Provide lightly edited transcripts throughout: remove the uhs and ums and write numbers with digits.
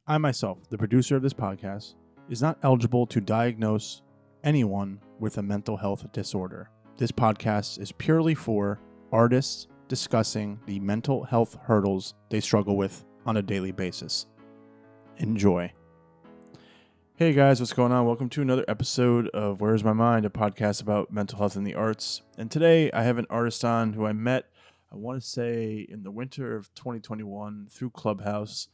I myself, the producer of this podcast, is not eligible to diagnose anyone with a mental health disorder. This podcast is purely for artists discussing the mental health hurdles they struggle with on a daily basis. Enjoy. Hey guys, what's going on? Welcome to another episode of Where's My Mind, a podcast about mental health and the arts. And today I have an artist on who I met, I want to say, in the winter of 2021 through Clubhouse.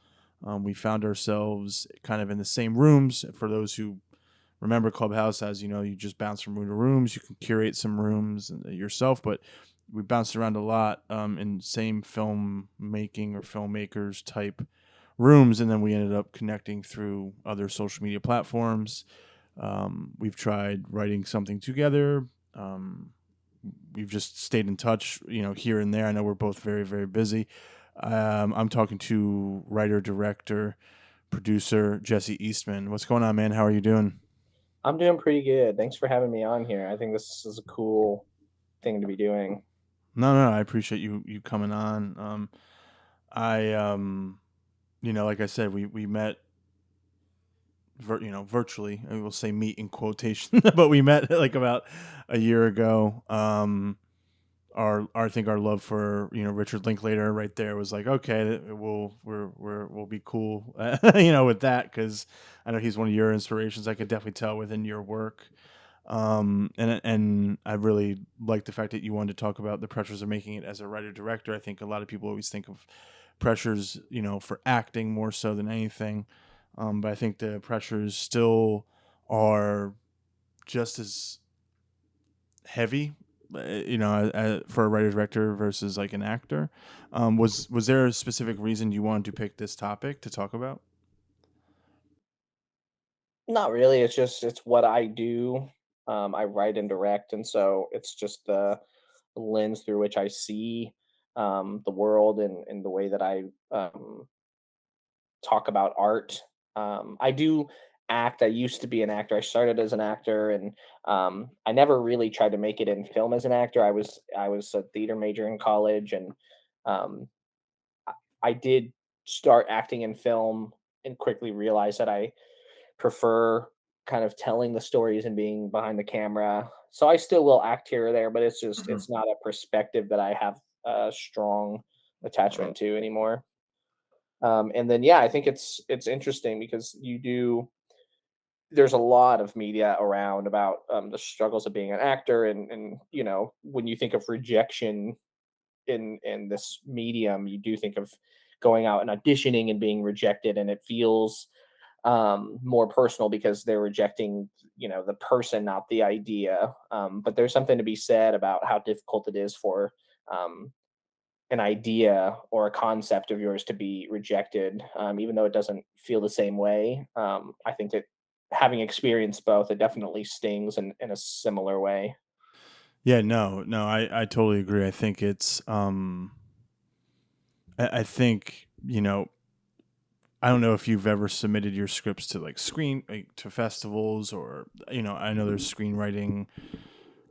We found ourselves kind of in the same rooms. For those who remember Clubhouse, as you know, you just bounce from room to rooms. You can curate some rooms yourself, but we bounced around a lot in same filmmaking or filmmakers type rooms, and then we ended up connecting through other social media platforms. We've tried writing something together. We've just stayed in touch, here and there. I know we're both very, very busy. I'm talking to writer, director, producer Jesse Eastman. What's going on, man? How are you doing? I'm doing pretty good. Thanks for having me on here. I think this is a cool thing to be doing. No, I appreciate you coming on. I like I said, we met virtually. I will say meet in quotation, but we met like about a year ago. I think our love for Richard Linklater right there was like, okay, we'll be cool, with that, because I know he's one of your inspirations. I could definitely tell within your work. And I really like the fact that you wanted to talk about the pressures of making it as a writer director. I think a lot of people always think of pressures, for acting more so than anything. But I think the pressures still are just as heavy, for a writer director versus like an actor. Was there a specific reason you wanted to pick this topic to talk about? Not really. It's what I do. I write and direct, and so it's just the lens through which I see the world and the way that I talk about art. I do act. I used to be an actor. I started as an actor, and I never really tried to make it in film as an actor. I was a theater major in college, and um, I did start acting in film and quickly realized that I prefer kind of telling the stories and being behind the camera. So I still will act here or there, but Mhm. it's not a perspective that I have a strong attachment to anymore. And then yeah, I think it's interesting because there's a lot of media around about the struggles of being an actor, and when you think of rejection in this medium, you do think of going out and auditioning and being rejected, and it feels more personal because they're rejecting, the person, not the idea. But there's something to be said about how difficult it is for um, an idea or a concept of yours to be rejected, even though it doesn't feel the same way. I think that having experienced both, it definitely stings in a similar way. Yeah, no, I totally agree. I think it's I think I don't know if you've ever submitted your scripts to to festivals, or I know there's screenwriting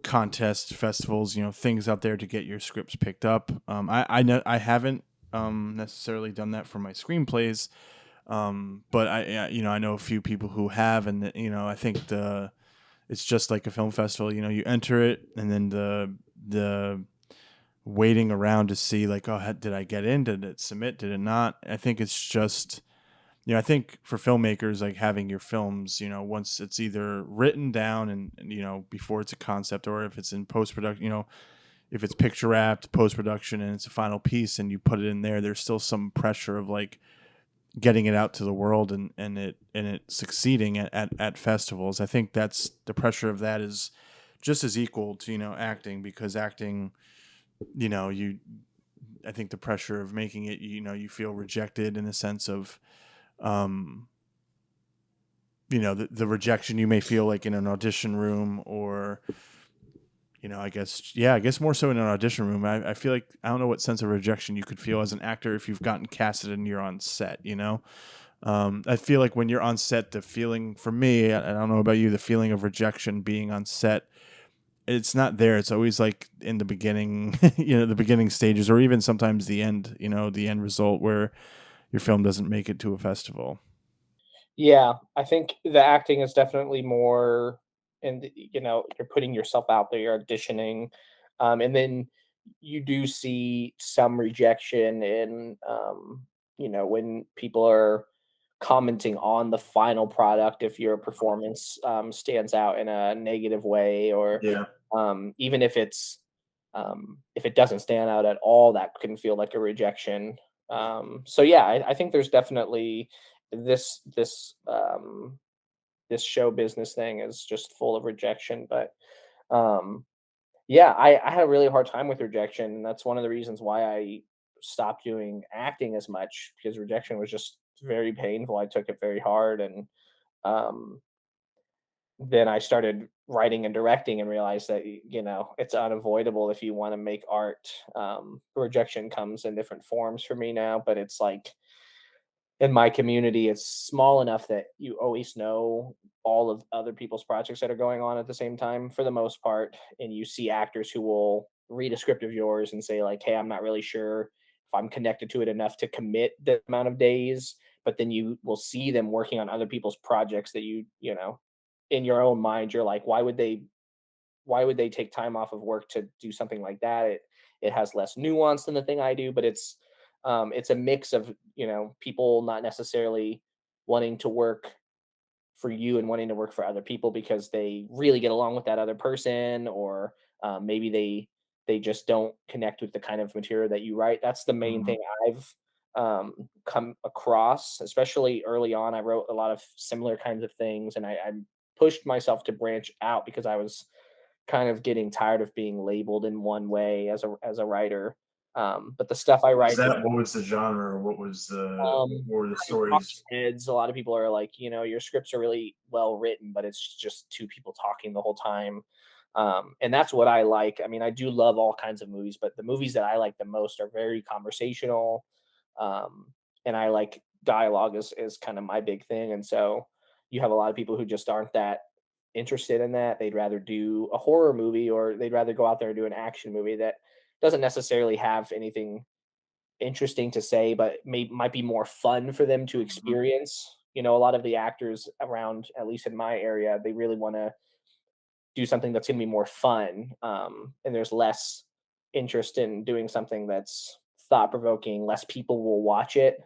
contests, festivals, things out there to get your scripts picked up. I know I haven't necessarily done that for my screenplays, but I know a few people who have, and I think the it's just like a film festival. You enter it, and then the waiting around to see, like, oh, did I get in? Did it submit? Did it not? I think it's just, I think for filmmakers, like having your films, once it's either written down and before it's a concept, or if it's in post production, if it's picture wrapped, post production, and it's a final piece, and you put it in there, there's still some pressure of like getting it out to the world, and it succeeding at festivals. I think that's the pressure of that is just as equal to acting, because acting, you I think the pressure of making it, you feel rejected in the sense of um the rejection you may feel like in an audition room, or I guess more so in an audition room. I feel like I don't know what sense of rejection you could feel as an actor if you've gotten casted and you're on set. I feel like when you're on set, the feeling for me, I don't know about you, the feeling of rejection being on set, it's not there. It's always like in the beginning, the beginning stages, or even sometimes the end result where your film doesn't make it to a festival. Yeah, I think the acting is definitely more, and you're putting yourself out there, you're auditioning, and then you do see some rejection in, when people are commenting on the final product if your performance stands out in a negative way, or Yeah. even if it doesn't stand out at all, that can feel like a rejection. So yeah, I think there's definitely this this um, this show business thing is just full of rejection. But um, yeah, I had a really hard time with rejection, and that's one of the reasons why I stopped doing acting as much, because rejection was just very painful. I took it very hard, and um, then I started writing and directing and realized that it's unavoidable if you want to make art. Rejection comes in different forms for me now, but it's like in my community, it's small enough that you always know all of other people's projects that are going on at the same time for the most part. And you see actors who will read a script of yours and say, like, hey, I'm not really sure if I'm connected to it enough to commit the amount of days. But then you will see them working on other people's projects that in your own mind, you're like, why would they take time off of work to do something like that? It has less nuance than the thing I do, but it's a mix of people not necessarily wanting to work for you and wanting to work for other people because they really get along with that other person, or maybe they just don't connect with the kind of material that you write. That's the main Mhm. thing I've come across, especially early on. I wrote a lot of similar kinds of things, and I pushed myself to branch out because I was kind of getting tired of being labeled in one way as a writer. But the stuff I What was write is that? What was the genre? What was the um, what were the in talking stories? heads, a lot of people are like, your scripts are really well written, but it's just two people talking the whole time. And that's what I like. I mean, I do love all kinds of movies, but the movies that I like the most are very conversational. Um, and I like dialogue is kind of my big thing. And so you have a lot of people who just aren't that interested in that. They'd rather do a horror movie, or they'd rather go out there and do an action movie that doesn't necessarily have anything interesting to say, but might be more fun for them to Mhm. experience. A lot of the actors around, at least in my area, they really want to do something that's going to be more fun, and there's less interest in doing something that's thought provoking. Less people will watch it.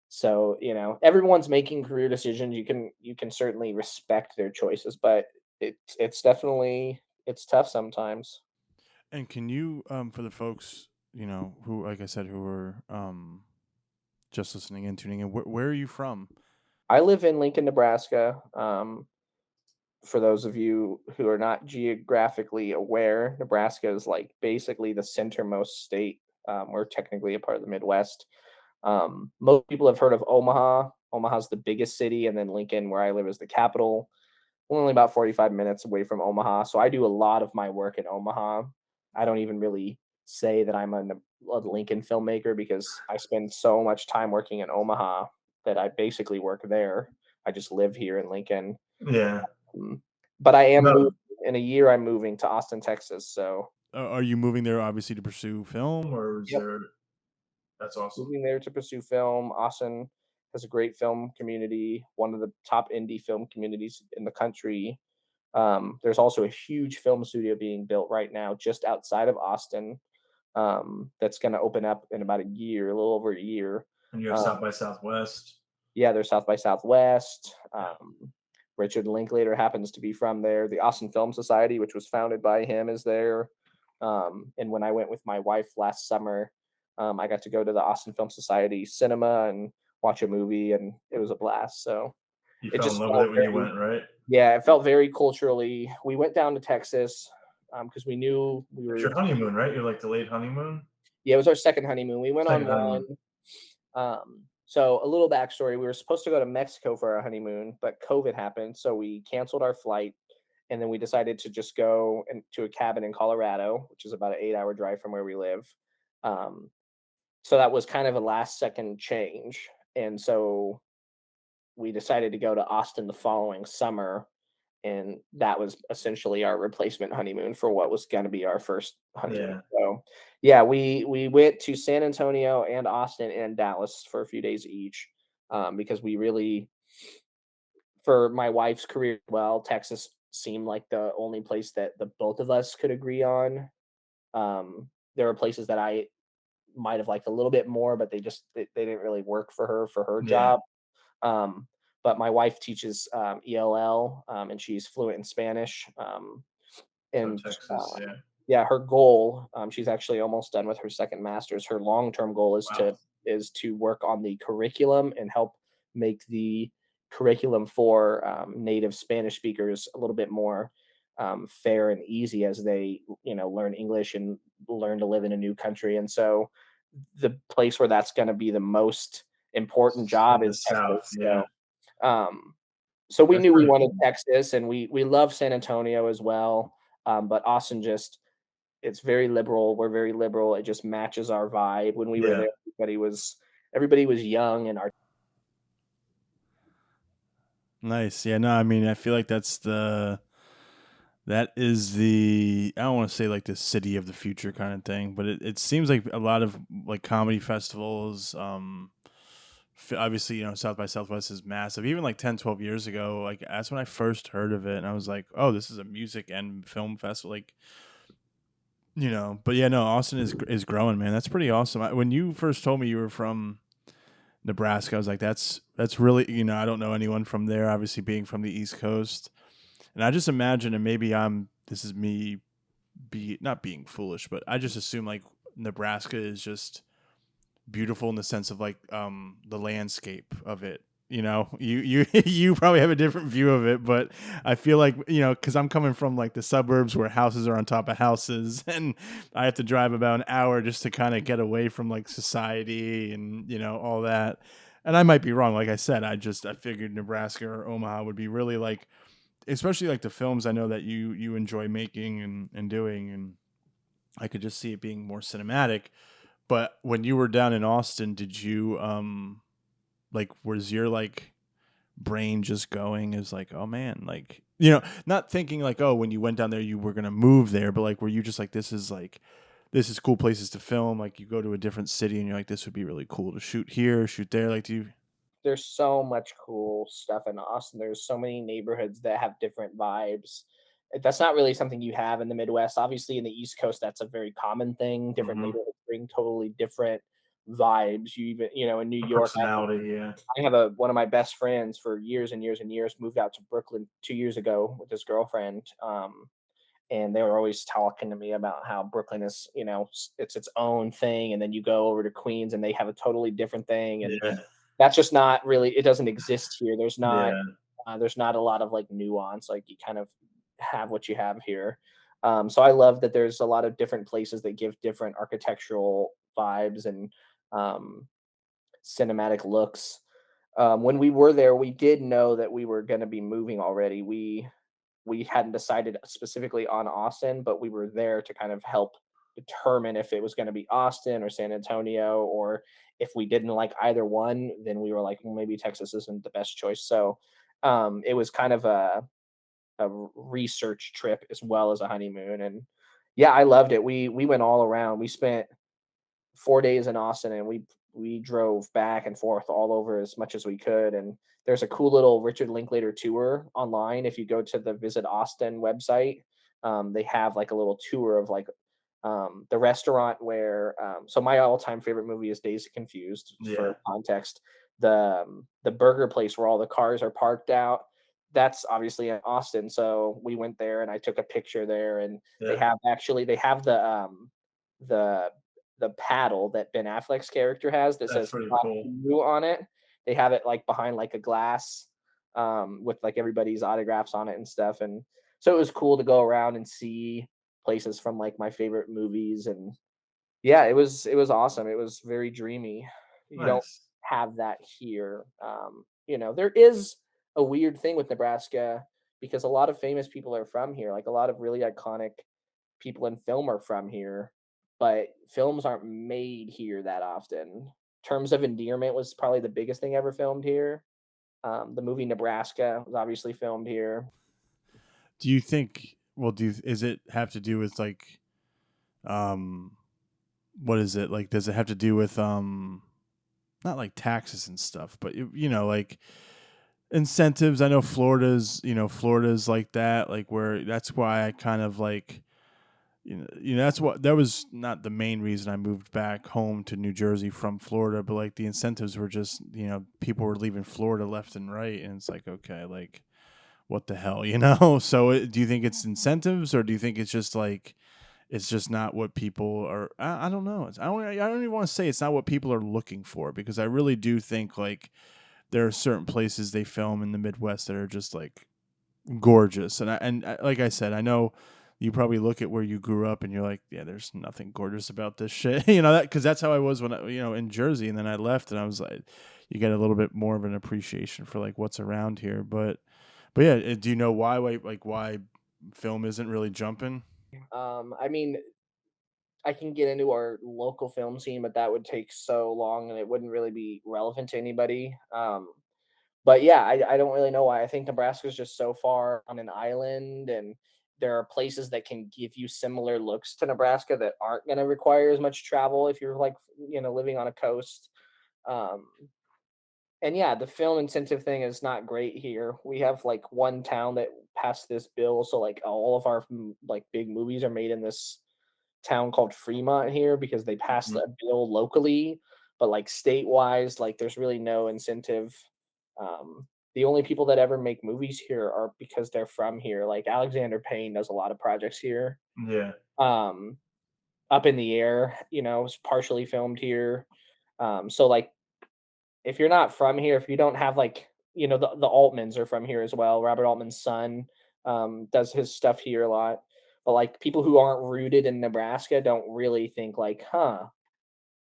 So everyone's making career decisions. You can certainly respect their choices, but it's definitely it's tough sometimes. And can you, for the folks, who, like I said, who are just listening and tuning in, where are you from? I live in Lincoln, Nebraska. For those of you who are not geographically aware, Nebraska is like basically the centermost state. We're technically a part of the Midwest. Most people have heard of Omaha. Omaha's the biggest city, and then Lincoln, where I live, is the capital. We're only about 45 minutes away from Omaha, so I do a lot of my work in Omaha. I don't even really say that I'm a Lincoln filmmaker because I spend so much time working in Omaha that I basically work there. I just live here in Lincoln. Yeah. Mm. But I am moving No. in a year. I'm moving to Austin, Texas. So, Are you moving there obviously to pursue film, or is yep, there? That's awesome. moving there to pursue film. Austin has a great film community, one of the top indie film communities in the country. There's also a huge film studio being built right now just outside of Austin, that's going to open up in about a year, a little over a year. And you have Um, South by Southwest. Yeah, there's South by Southwest. Yeah. Richard Linklater happens to be from there. The Austin Film Society, which was founded by him, is there. And when I went with my wife last summer, I got to go to the Austin Film Society cinema and watch a movie, and it was a blast. So You it fell in just love with felt it when you very, went, right? yeah, it felt very culturally. We went down to Texas because we knew we It's were. your honeymoon, right? You're like the late honeymoon. Yeah, it was our second honeymoon. We went on Second one. honeymoon. So a little backstory: we were supposed to go to Mexico for our honeymoon, but COVID happened, so we canceled our flight, and then we decided to just go to a cabin in Colorado, which is about an 8-hour drive from where we live. Um, so that was kind of a last second change, and so we decided to go to Austin the following summer, and that was essentially our replacement honeymoon for what was going to be our first honeymoon. Yeah. So, yeah, we went to San Antonio and Austin and Dallas for a few days each, because we really for my wife's career as well, Texas seemed like the only place that the both of us could agree on. There were places that I might have liked a little bit more, but they didn't really work for her Yeah. job. Um, but my wife teaches ELL, and she's fluent in Spanish. So And Texas, yeah. yeah, her goal, she's actually almost done with her second master's. Her long-term goal Wow. is to work on the curriculum and help make the curriculum for native Spanish speakers a little bit more fair and easy as they, learn English and learn to live in a new country. And so, the place where that's going to be the most important job In the is Texas. South, yeah. Um, so we That's knew we really wanted cool. Texas, and we love San Antonio as well. But Austin just it's very liberal. We're very liberal. It just matches our vibe. When we were Yeah. there, everybody was young and our Nice. Yeah, no, I mean, I feel like that is the, I don't want to say like the city of the future kind of thing, but it seems like a lot of like comedy festivals, obviously, South by Southwest is massive. Even like 10, 12 years ago, like that's when I first heard of it, and I was like, oh, this is a music and film festival, like, but yeah, no, Austin is growing, man. That's pretty awesome. When you first told me you were from Nebraska, I was like, that's really, I don't know anyone from there, obviously being from the East Coast. And I just imagine, and maybe this is me not being foolish, but I just assume like Nebraska is just beautiful in the sense of like the landscape of it. You you probably have a different view of it, but I feel like, because I'm coming from like the suburbs where houses are on top of houses, and I have to drive about an hour just to kind of get away from like society and all that. And I might be wrong. Like I said, I figured Nebraska or Omaha would be really like, especially like the films I know that you enjoy making and doing, and I could just see it being more cinematic. But when you were down in Austin, did you like, was your like brain just going as like, oh man, like, not thinking like, oh, when you went down there you were gonna move there, but like, were you just like, this is cool places to film, like you go to a different city and you're like, this would be really cool to shoot here, shoot there, like, do you? there's so much cool stuff in Austin. There's so many neighborhoods that have different vibes. That's not really something you have in the Midwest. Obviously, in the East Coast, that's a very common thing. Different Hmm. neighborhoods bring totally different vibes. In New York, Personality, yeah. I have a one of my best friends for years and years and years moved out to Brooklyn 2 years ago with his girlfriend. And they were always talking to me about how Brooklyn is, it's its own thing, and then you go over to Queens and they have a totally different thing, and Yeah. that's just not really it doesn't exist here. Yeah. There's not a lot of like nuance. Like you kind of have what you have here. So I love that there's a lot of different places that give different architectural vibes and um, cinematic looks. When we were there, we did know that we were going to be moving already. We hadn't decided specifically on Austin, but we were there to kind of help determine if it was going to be Austin or San Antonio, or if we didn't like either one, then we were like, well, maybe Texas isn't the best choice. So it was kind of a research trip as well as a honeymoon, and yeah, I loved it. We went all around. We spent 4 days in Austin, and we drove back and forth all over as much as we could. And there's a cool little Richard Linklater tour online. If you go to the Visit Austin website, they have like a little tour of like the restaurant where. So my all-time favorite movie is Days Confused. For Yeah. context, the burger place where all the cars are parked out. That's obviously in Austin. So we went there, and I took a picture there. And Yeah. they have the the paddle that Ben Affleck's character has that That's says pretty "Fuck cool. you" on it. They have it like behind like a glass with like everybody's autographs on it and stuff. And so it was cool to go around and see places from like my favorite movies. And yeah, it was awesome. It was very dreamy. You don't Nice. have that here. There is a weird thing with Nebraska because a lot of famous people are from here. Like a lot of really iconic people in film are from here, but films aren't made here that often. Terms of Endearment was probably the biggest thing ever filmed here. The movie Nebraska was obviously filmed here. Do you think, well, is it have to do with like, um what is it like, does it have to do with not like taxes and stuff, but like, incentives. I know Florida's like that, like where that's why I kind of like that's what that was not the main reason I moved back home to New Jersey from Florida, but like the incentives were just people were leaving Florida left and right, and it's like okay, like what the hell, So do you think it's incentives, or do you think it's just like it's just not what people are? I don't know. I don't even want to say it's not what people are looking for because I really do think like there are certain places they film in the Midwest that are just like gorgeous. And like I said, I know you probably look at where you grew up and you're like, yeah, there's nothing gorgeous about this shit. That because that's how I was when in Jersey, and then I left and I was like, you get a little bit more of an appreciation for like what's around here. But yeah, do you know why film isn't really jumping? I mean, I can get into our local film scene, but that would take so long and it wouldn't really be relevant to anybody. But yeah, I don't really know why. I think Nebraska's just so far on an island, and there are places that can give you similar looks to Nebraska that aren't going to require as much travel if you're like, living on a coast. Um, and yeah, the film incentive thing is not great here. We have like one town that passed this bill, so like all of our like big movies are made in this town called Fremont here because they passed Mhm. a bill locally, but like state-wise, like there's really no incentive. The only people that ever make movies here are because they're from here. Like Alexander Payne does a lot of projects here. Yeah. Um, Up in the Air, is partially filmed here. So like if you're not from here, if you don't have like, the Altmans are from here as well. Robert Altman's son does his stuff here a lot. But like people who aren't rooted in Nebraska don't really think like, huh,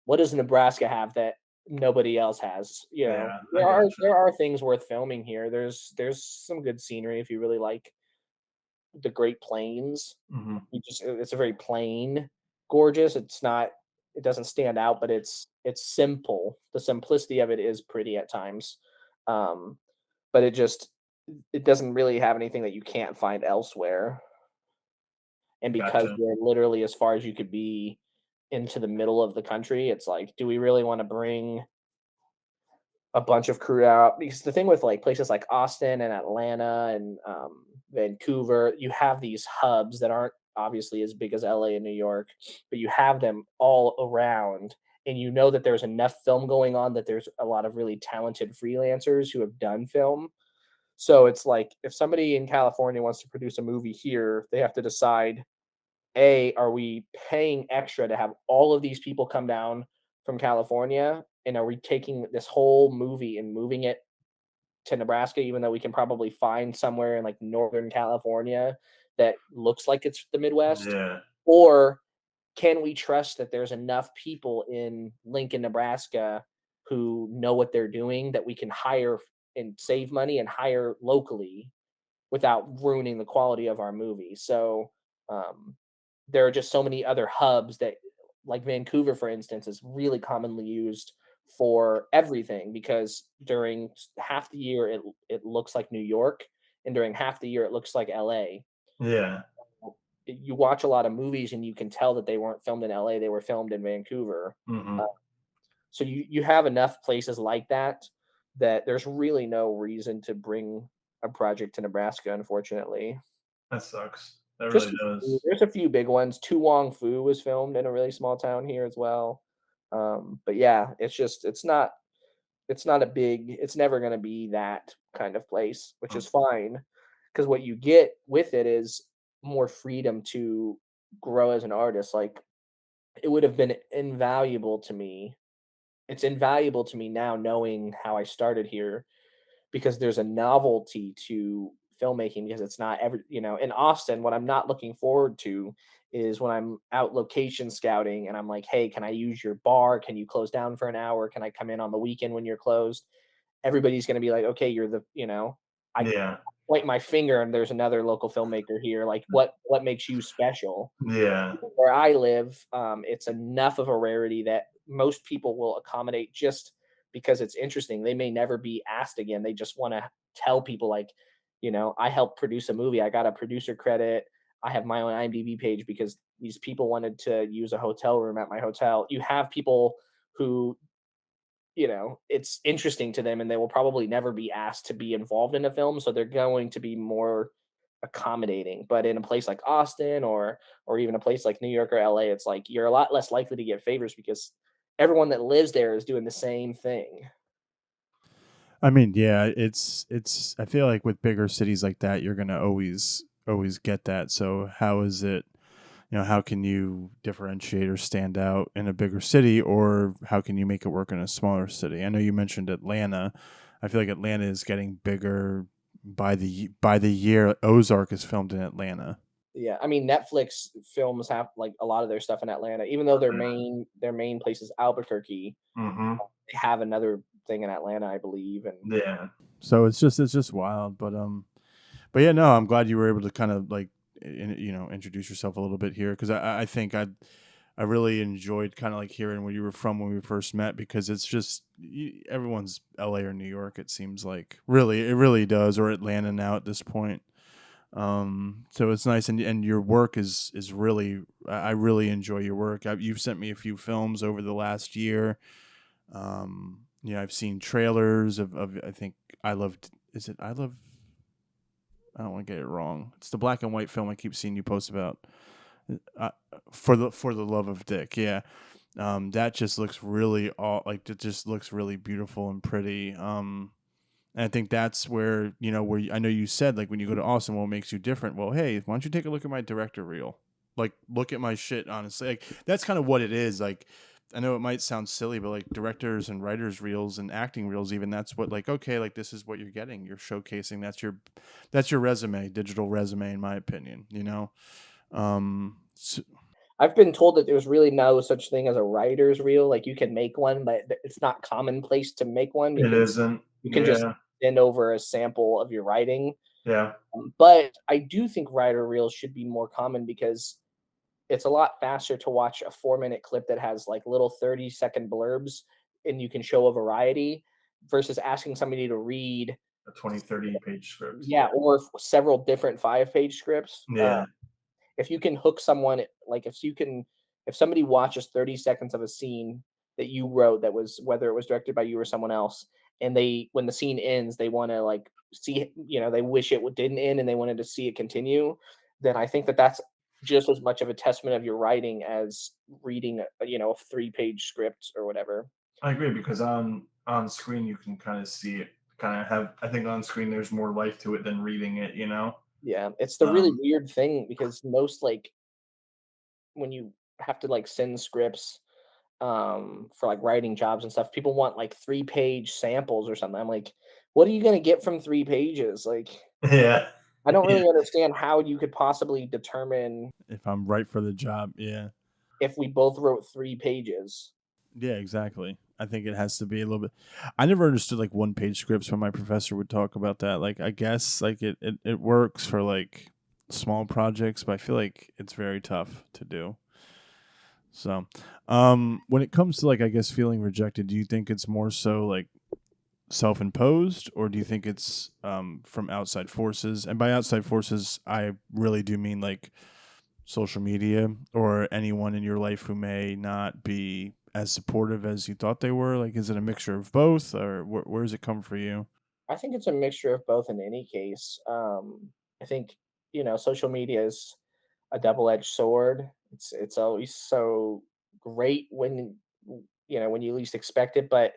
what does Nebraska have that nobody else has? Yeah, I There are gotcha. there are things worth filming here. There's some good scenery if you really like the Great Plains. Hmm. It's a very plain, gorgeous. It doesn't stand out, but it's simple. The simplicity of it is pretty at times. Um, but it doesn't really have anything that you can't find elsewhere. And because Gotcha. we're literally as far as you could be into the middle of the country, it's like, do we really want to bring a bunch of crew out? Because the thing with like places like Austin and Atlanta and Vancouver, you have these hubs that aren't obviously as big as LA and New York, but you have them all around. And you know that there's enough film going on that there's a lot of really talented freelancers who have done film. So it's like if somebody in California wants to produce a movie here, they have to decide, A, are we paying extra to have all of these people come down from California? And are we taking this whole movie and moving it to Nebraska, even though we can probably find somewhere in like Northern California that looks like it's the Midwest? Yeah. Or can we trust that there's enough people in Lincoln, Nebraska who know what they're doing that we can hire and save money and hire locally without ruining the quality of our movie? So, um, there are just so many other hubs that, like Vancouver, for instance, is really commonly used for everything because during half the year it looks like New York, and during half the year it looks like LA. Yeah. You watch a lot of movies and you can tell that they weren't filmed in LA; they were filmed in Vancouver. Hmm. So you have enough places like that that there's really no reason to bring a project to Nebraska, unfortunately. That sucks. That really Just a few, does. there's a few big ones. Tu Wong Fu was filmed in a really small town here as well. But yeah, it's not a big, it's never gonna be that kind of place, which Mm. is fine. Because what you get with it is more freedom to grow as an artist. Like it would have been invaluable to me. It's invaluable to me now knowing how I started here because there's a novelty to filmmaking because it's not every, in Austin, what I'm not looking forward to is when I'm out location scouting and I'm like, hey, can I use your bar? Can you close down for an hour? Can I come in on the weekend when you're closed? Everybody's going to be like, okay, I Yeah. point my finger and there's another local filmmaker here. Like what makes you special? Yeah. Where I live, it's enough of a rarity that most people will accommodate just because it's interesting. They may never be asked again. They just want to tell people, like, I helped produce a movie. I got a producer credit. I have my own IMDb page because these people wanted to use a hotel room at my hotel. You have people who it's interesting to them and they will probably never be asked to be involved in a film, so they're going to be more accommodating. But in a place like Austin or even a place like New York or LA, it's like you're a lot less likely to get favors because everyone that lives there is doing the same thing. I mean, yeah, it's. I feel like with bigger cities like that, you're gonna always get that. So how is it? How can you differentiate or stand out in a bigger city, or how can you make it work in a smaller city? I know you mentioned Atlanta. I feel like Atlanta is getting bigger by the year. Ozark is filmed in Atlanta. Yeah, I mean Netflix films have like a lot of their stuff in Atlanta, even though their main place is Albuquerque. Mm-hmm. They have another thing in Atlanta, I believe, and Yeah. So it's just wild, but yeah, no, I'm glad you were able to kind of like introduce yourself a little bit here because I think I really enjoyed kind of like hearing where you were from when we first met because it's just everyone's LA or New York, it seems like, really it really does, or Atlanta now at this point. So it's nice, and your work is really, I really enjoy your work. You've sent me a few films over the last year. I've seen trailers of I think I loved. Is it I love? I don't want to get it wrong. It's the black and white film I keep seeing you post about. Uh, for the love of Dick, yeah. That just looks really all like it just looks really beautiful and pretty. And I think that's where I know you said like when you go to Austin, what makes you different? Well, hey, why don't you take a look at my director reel? Like, look at my shit. Honestly, like that's kind of what it is. Like, I know it might sound silly, but like directors and writers reels and acting reels, even that's what like okay, like this is what you're getting. You're showcasing. That's your resume, digital resume, in my opinion. So, I've been told that there's really no such thing as a writer's reel. Like you can make one, but it's not commonplace to make one it because isn't. you can just Yeah. send over a sample of your writing. Yeah. But I do think writer reels should be more common because it's a lot faster to watch a 4-minute clip that has like little 30-second blurbs and you can show a variety versus asking somebody to read, A 20-30 page script. yeah, or several different 5-page scripts. Yeah. If you can hook someone, like if somebody watches 30 seconds of a scene that you wrote that was whether it was directed by you or someone else, and they when the scene ends they want to like see, they wish it didn't end and they wanted to see it continue, then I think that that's just as much of a testament of your writing as reading a 3-page script or whatever. I agree because on screen you can kind of see it, kind of have. I think on screen there's more life to it than reading it. Yeah, it's the really Um, weird thing because most like when you have to like send scripts for like writing jobs and stuff, people want like 3-page samples or something. I'm like, what are you gonna get from 3 pages? Like, yeah. I don't Yeah. really understand how you could possibly determine If I'm right for the job, yeah. if we both wrote 3 pages. Yeah, exactly. I think it has to be a little bit. I never understood like one page scripts when my professor would talk about that. Like, I guess like it works for like small projects, but I feel like it's very tough to do. So, when it comes to like, I guess feeling rejected, do you think it's more so like self-imposed, or do you think it's from outside forces? And by outside forces, I really do mean like social media or anyone in your life who may not be as supportive as you thought they were. Like, is it a mixture of both, or where does it come for you? I think it's a mixture of both in any case. I think, social media is a double-edged sword. It's always so great when you least expect it, but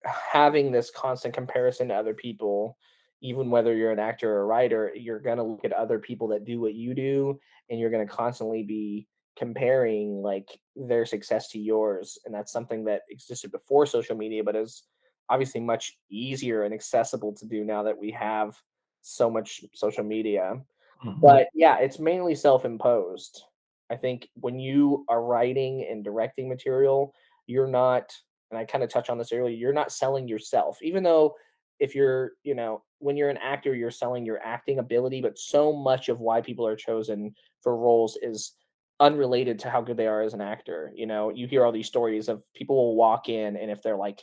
having this constant comparison to other people, even whether you're an actor or a writer, you're gonna look at other people that do what you do, and you're gonna constantly be comparing like their success to yours. And that's something that existed before social media, but is obviously much easier and accessible to do now that we have so much social media. Hmm. But yeah, it's mainly self-imposed. I think when you are writing and directing material, you're not, and I kind of touched on this earlier, you're not selling yourself. Even though if when you're an actor, you're selling your acting ability, but so much of why people are chosen for roles is unrelated to how good they are as an actor. You hear all these stories of people will walk in and if they're like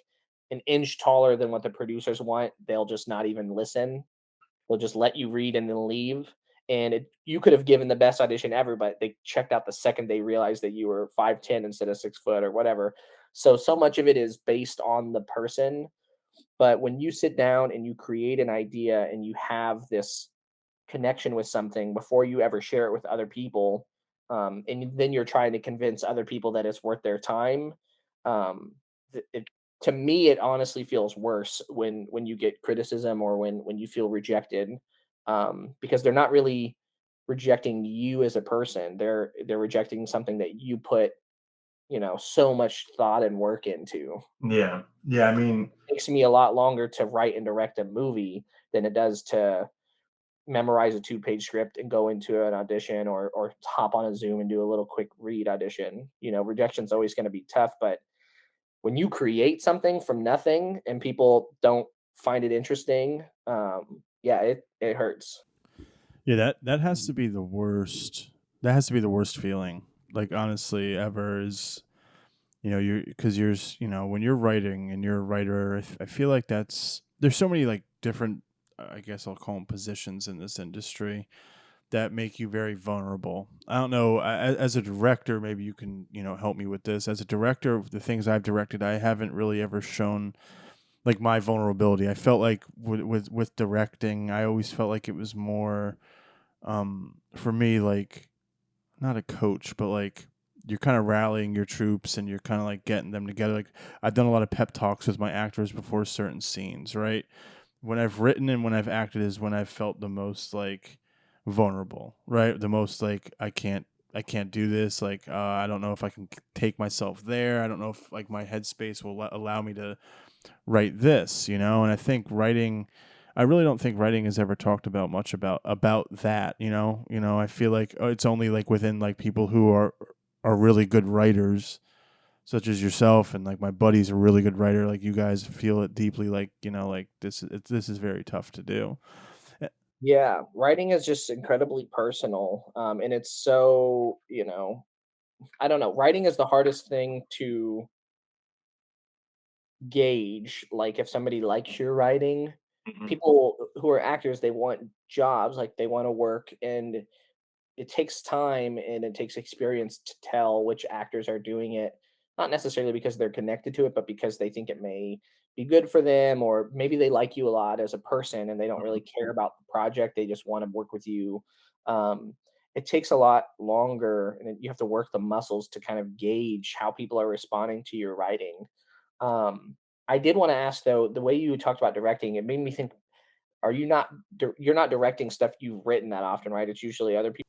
an inch taller than what the producers want, they'll just not even listen. They'll just let you read and then leave. And you could have given the best audition ever, but they checked out the second they realized that you were 5'10" instead of 6 foot or whatever. So much of it is based on the person. But when you sit down and you create an idea and you have this connection with something before you ever share it with other people, and then you're trying to convince other people that it's worth their time. Um, to me, it honestly feels worse when you get criticism or when you feel rejected, because they're not really rejecting you as a person. They're rejecting something that you put so much thought and work into. Yeah. Yeah. I mean, Takes me a lot longer to write and direct a movie than it does to memorize a two-page script and go into an audition or hop on a Zoom and do a little quick read audition. Rejection's always going to be tough, but when you create something from nothing and people don't find it interesting, yeah, it hurts. yeah, that has to be the worst. That has to be the worst feeling. Like honestly, ever is you're because when you're writing and you're a writer, I feel like there's so many like different, I guess I'll call them positions in this industry that make you very vulnerable. I don't know. As a director, maybe you can help me with this. As a director, the things I've directed, I haven't really ever shown like my vulnerability. I felt like with directing, I always felt like it was more for me like not a coach, but like you're kind of rallying your troops and you're kind of like getting them together. Like I've done a lot of pep talks with my actors before certain scenes, right? When I've written and when I've acted is when I've felt the most like vulnerable, right? The most like I can't do this. Like I don't know if I can take myself there. I don't know if like my headspace will allow me to write this, And I think writing, I really don't think writing is ever talked about much about that, I feel like it's only like within like people who are really good writers, such as yourself and like my buddy's a really good writer. Like you guys feel it deeply, like like this is very tough to do. Eh, Yeah, writing is just incredibly personal, and it's so I don't know. Writing is the hardest thing to gauge. Like if somebody likes your writing, mhm. people who are actors, they want jobs, like they want to work, and it takes time and it takes experience to tell which actors are doing it, not necessarily because they're connected to it, but because they think it may be good for them, or maybe they like you a lot as a person and they don't really care about the project. They just want to work with you. Um, it takes a lot longer, and you have to work the muscles to kind of gauge how people are responding to your writing. Um, I did want to ask though, the way you talked about directing, it made me think: Are you not? You're not directing stuff you've written that often, right? It's usually other people.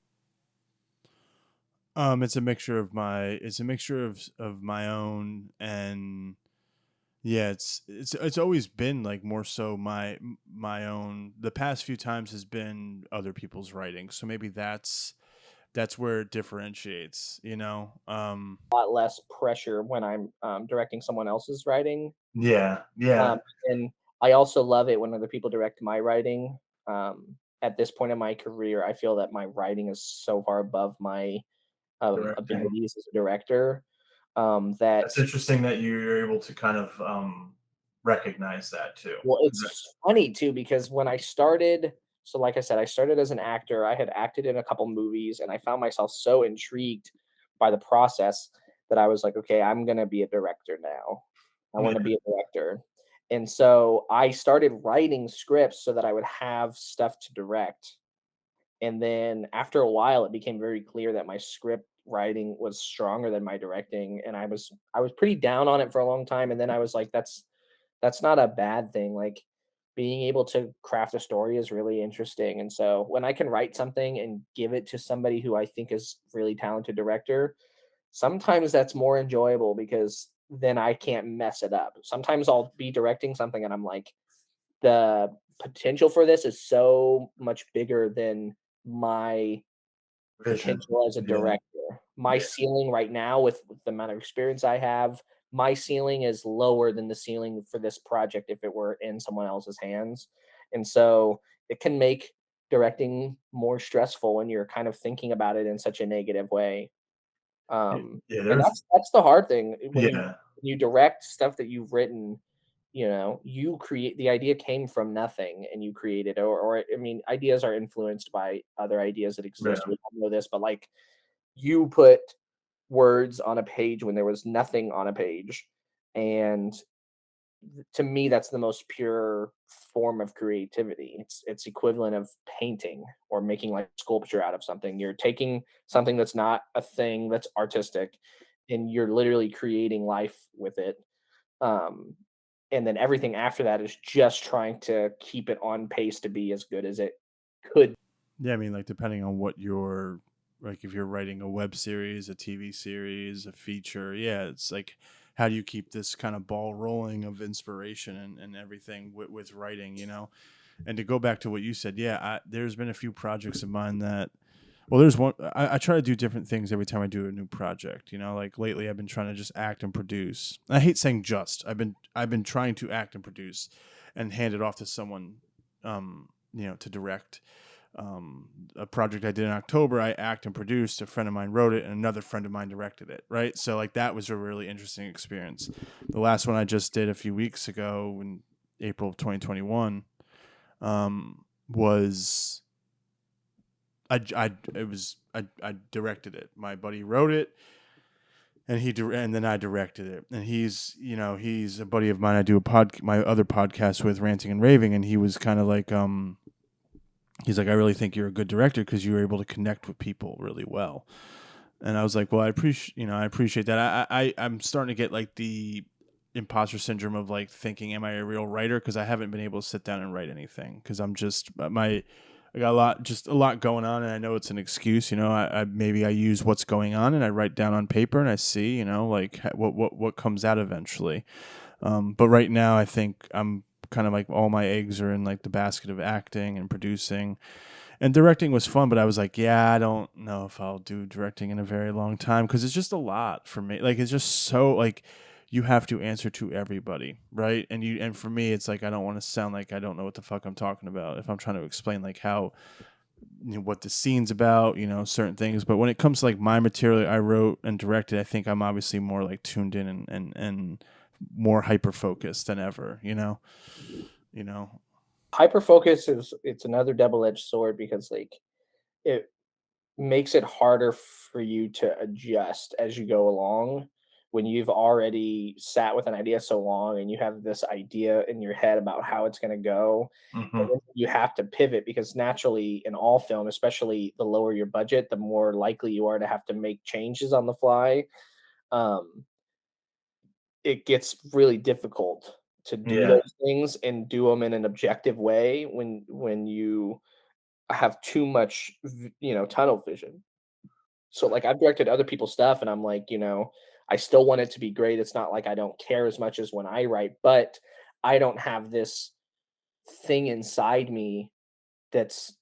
It's a mixture of my own and yeah, it's always been like more so my own. The past few times has been other people's writing, so maybe that's where it differentiates. Lot less pressure when I'm, directing someone else's writing, Yeah, yeah, and I also love it when other people direct my writing. At this point in my career, I feel that my writing is so far above my, directing. abilities as a director, that That's interesting that you're able to kind of recognize that too. well, it's funny too because when I started, so like I said, I started as an actor. I had acted in a couple movies, and I found myself so intrigued by the process that I was like, okay, I'm gonna be a director now. I want to Yeah, be a director. And so I started writing scripts so that I would have stuff to direct. And then after a while, it became very clear that my script writing was stronger than my directing, and I was pretty down on it for a long time. And then I was like, that's not a bad thing. Like being able to craft a story is really interesting. And so when I can write something and give it to somebody who I think is really talented director, sometimes that's more enjoyable because then I can't mess it up. Sometimes I'll be directing something and I'm like, the potential for this is so much bigger than my vision. potential as a Yeah, director. My yeah, ceiling right now with the amount of experience I have, my ceiling is lower than the ceiling for this project if it were in someone else's hands. And so it can make directing more stressful when you're kind of thinking about it in such a negative way. yeah. And There's that's the hard thing yeah, when you direct stuff that you've written, you create the idea came from nothing and you created, or I mean, ideas are influenced by other ideas that exist. yeah. We all know this, but like you put words on a page when there was nothing on a page. And to me, that's the most pure form of creativity. It's equivalent of painting or making like sculpture out of something. You're taking something that's not a thing that's artistic, and you're literally creating life with it. Um, and then everything after that is just trying to keep it on pace to be as good as it could. Yeah, I mean, like depending on what you're like, if you're writing a web series, a TV series, a feature, yeah, it's like how do you keep this kind of ball rolling of inspiration and everything with writing, you know? And to go back to what you said, yeah, there's been a few projects of mine that, well, there's one, I try to do different things every time I do a new project, you know, like lately I've been trying to just act and produce. I hate saying just, I've been trying to act and produce and hand it off to someone, to direct. A project I did in October, I act and produced. A friend of mine wrote it, and another friend of mine directed it. Right, so like that was a really interesting experience. The last one I just did a few weeks ago in April of 2021 was I directed it. My buddy wrote it, and and then I directed it. And he's a buddy of mine. I do my other podcast with, Ranting and Raving, and he was kind of like he's like, I really think you're a good director because you were able to connect with people really well. And I was like, well, I appreciate that. I'm starting to get like the imposter syndrome of like thinking, am I a real writer? Because I haven't been able to sit down and write anything because I got a lot going on, and I know it's an excuse. Maybe I use what's going on and I write down on paper and I see, like what comes out eventually. But right now, I think I'm kind of like all my eggs are in like the basket of acting and producing. And directing was fun, but I was like, yeah, I don't know if I'll do directing in a very long time because it's just a lot for me. Like it's just so like you have to answer to everybody, right? And for me, it's like I don't want to sound like I don't know what the fuck I'm talking about if I'm trying to explain like how what the scene's about, certain things. But when it comes to like my material I wrote and directed, I think I'm obviously more like tuned in and more hyper focused than ever. You know. Hyper focus is it's another double edged sword because like it makes it harder for you to adjust as you go along when you've already sat with an idea so long and you have this idea in your head about how it's going to go, and Hmm. then you have to pivot because naturally in all film, especially the lower your budget, the more likely you are to have to make changes on the fly. um, it gets really difficult to do Yeah. those things and do them in an objective way when you have too much tunnel vision. So, like, I've directed other people's stuff, and I'm like, I still want it to be great. It's not like I don't care as much as when I write, but I don't have this thing inside me that's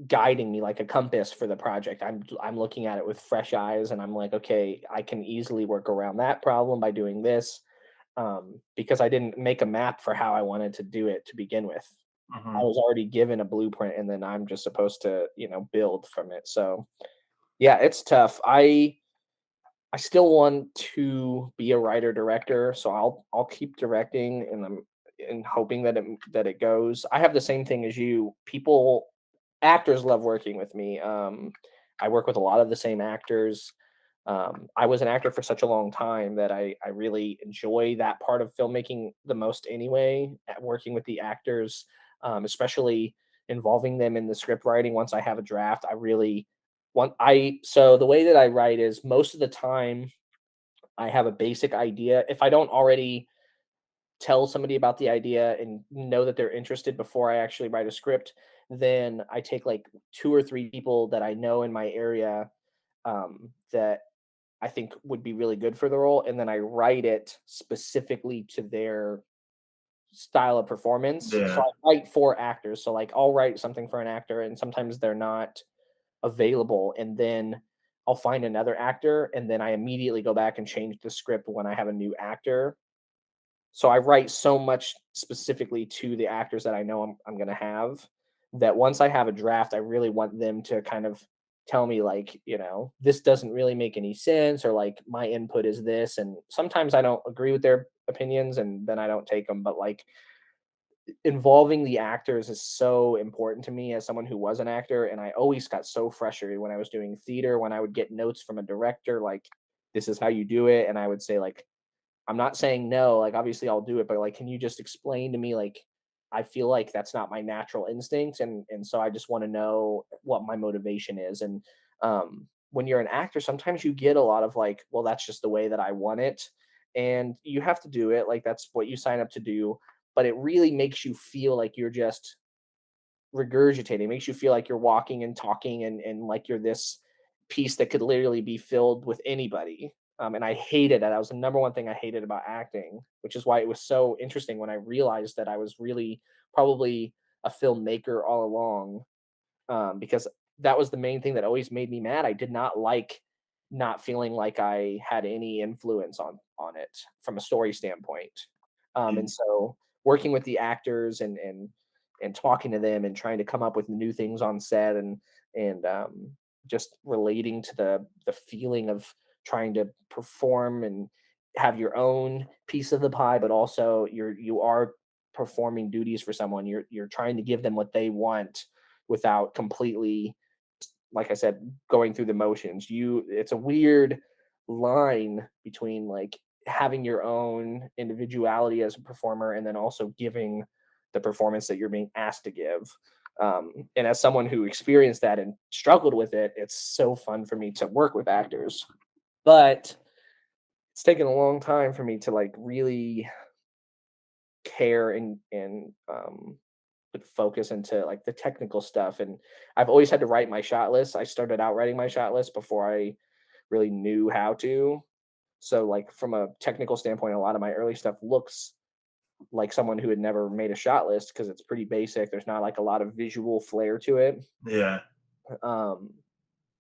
guiding me like a compass for the project. I'm looking at it with fresh eyes, and I'm like, okay, I can easily work around that problem by doing this, because I didn't make a map for how I wanted to do it to begin with. I Hmm. was already given a blueprint, and then I'm just supposed to, build from it. So yeah, it's tough. I still want to be a writer director, so I'll keep directing, and I'm and hoping that it goes. I have the same thing as you. Actors love working with me. I work with a lot of the same actors. I was an actor for such a long time that I really enjoy that part of filmmaking the most anyway. At working with the actors, especially involving them in the script writing. Once I have a draft, I really so the way that I write is most of the time I have a basic idea. If I don't already tell somebody about the idea and know that they're interested before I actually write a script, then I take like two or three people that I know in my area, that I think would be really good for the role, and then I write it specifically to their style of performance. So Yeah. I write for actors. So like I'll write something for an actor, and sometimes they're not available, and then I'll find another actor, and then I immediately go back and change the script when I have a new actor. So I write so much specifically to the actors that I know I'm gonna have, that once I have a draft, I really want them to kind of tell me like, this doesn't really make any sense, or like my input is this. And sometimes I don't agree with their opinions, and then I don't take them. But like involving the actors is so important to me as someone who was an actor, and I always got so frustrated when I was doing theater when I would get notes from a director like, this is how you do it, and I would say like, I'm not saying no, like, obviously I'll do it, but, like, can you just explain to me, like, I feel like that's not my natural instinct, and so I just wanna know what my motivation is, and, when you're an actor, sometimes you get a lot of, like, "Well, that's just the way that I want it," and you have to do it, like, that's what you sign up to do, but it really makes you feel like you're just regurgitating. It makes you feel like you're walking and talking and like you're this piece that could literally be filled with anybody. And I hated that. That was the number one thing I hated about acting, which is why it was so interesting when I realized that I was really probably a filmmaker all along, because that was the main thing that always made me mad. I did not like not feeling like I had any influence on it from a story standpoint. And so working with the actors and talking to them and trying to come up with new things on set and just relating to the feeling of trying to perform and have your own piece of the pie, but also you are performing duties for someone. You're trying to give them what they want without completely, like I said, going through the motions. It's a weird line between like having your own individuality as a performer and then also giving the performance that you're being asked to give. And as someone who experienced that and struggled with it, it's so fun for me to work with actors. But it's taken a long time for me to like really care and put focus into like the technical stuff. And I've always had to write my shot list. I started out writing my shot list before I really knew how to. So like from a technical standpoint, a lot of my early stuff looks like someone who had never made a shot list because it's pretty basic. There's not like a lot of visual flair to it. Yeah. Um,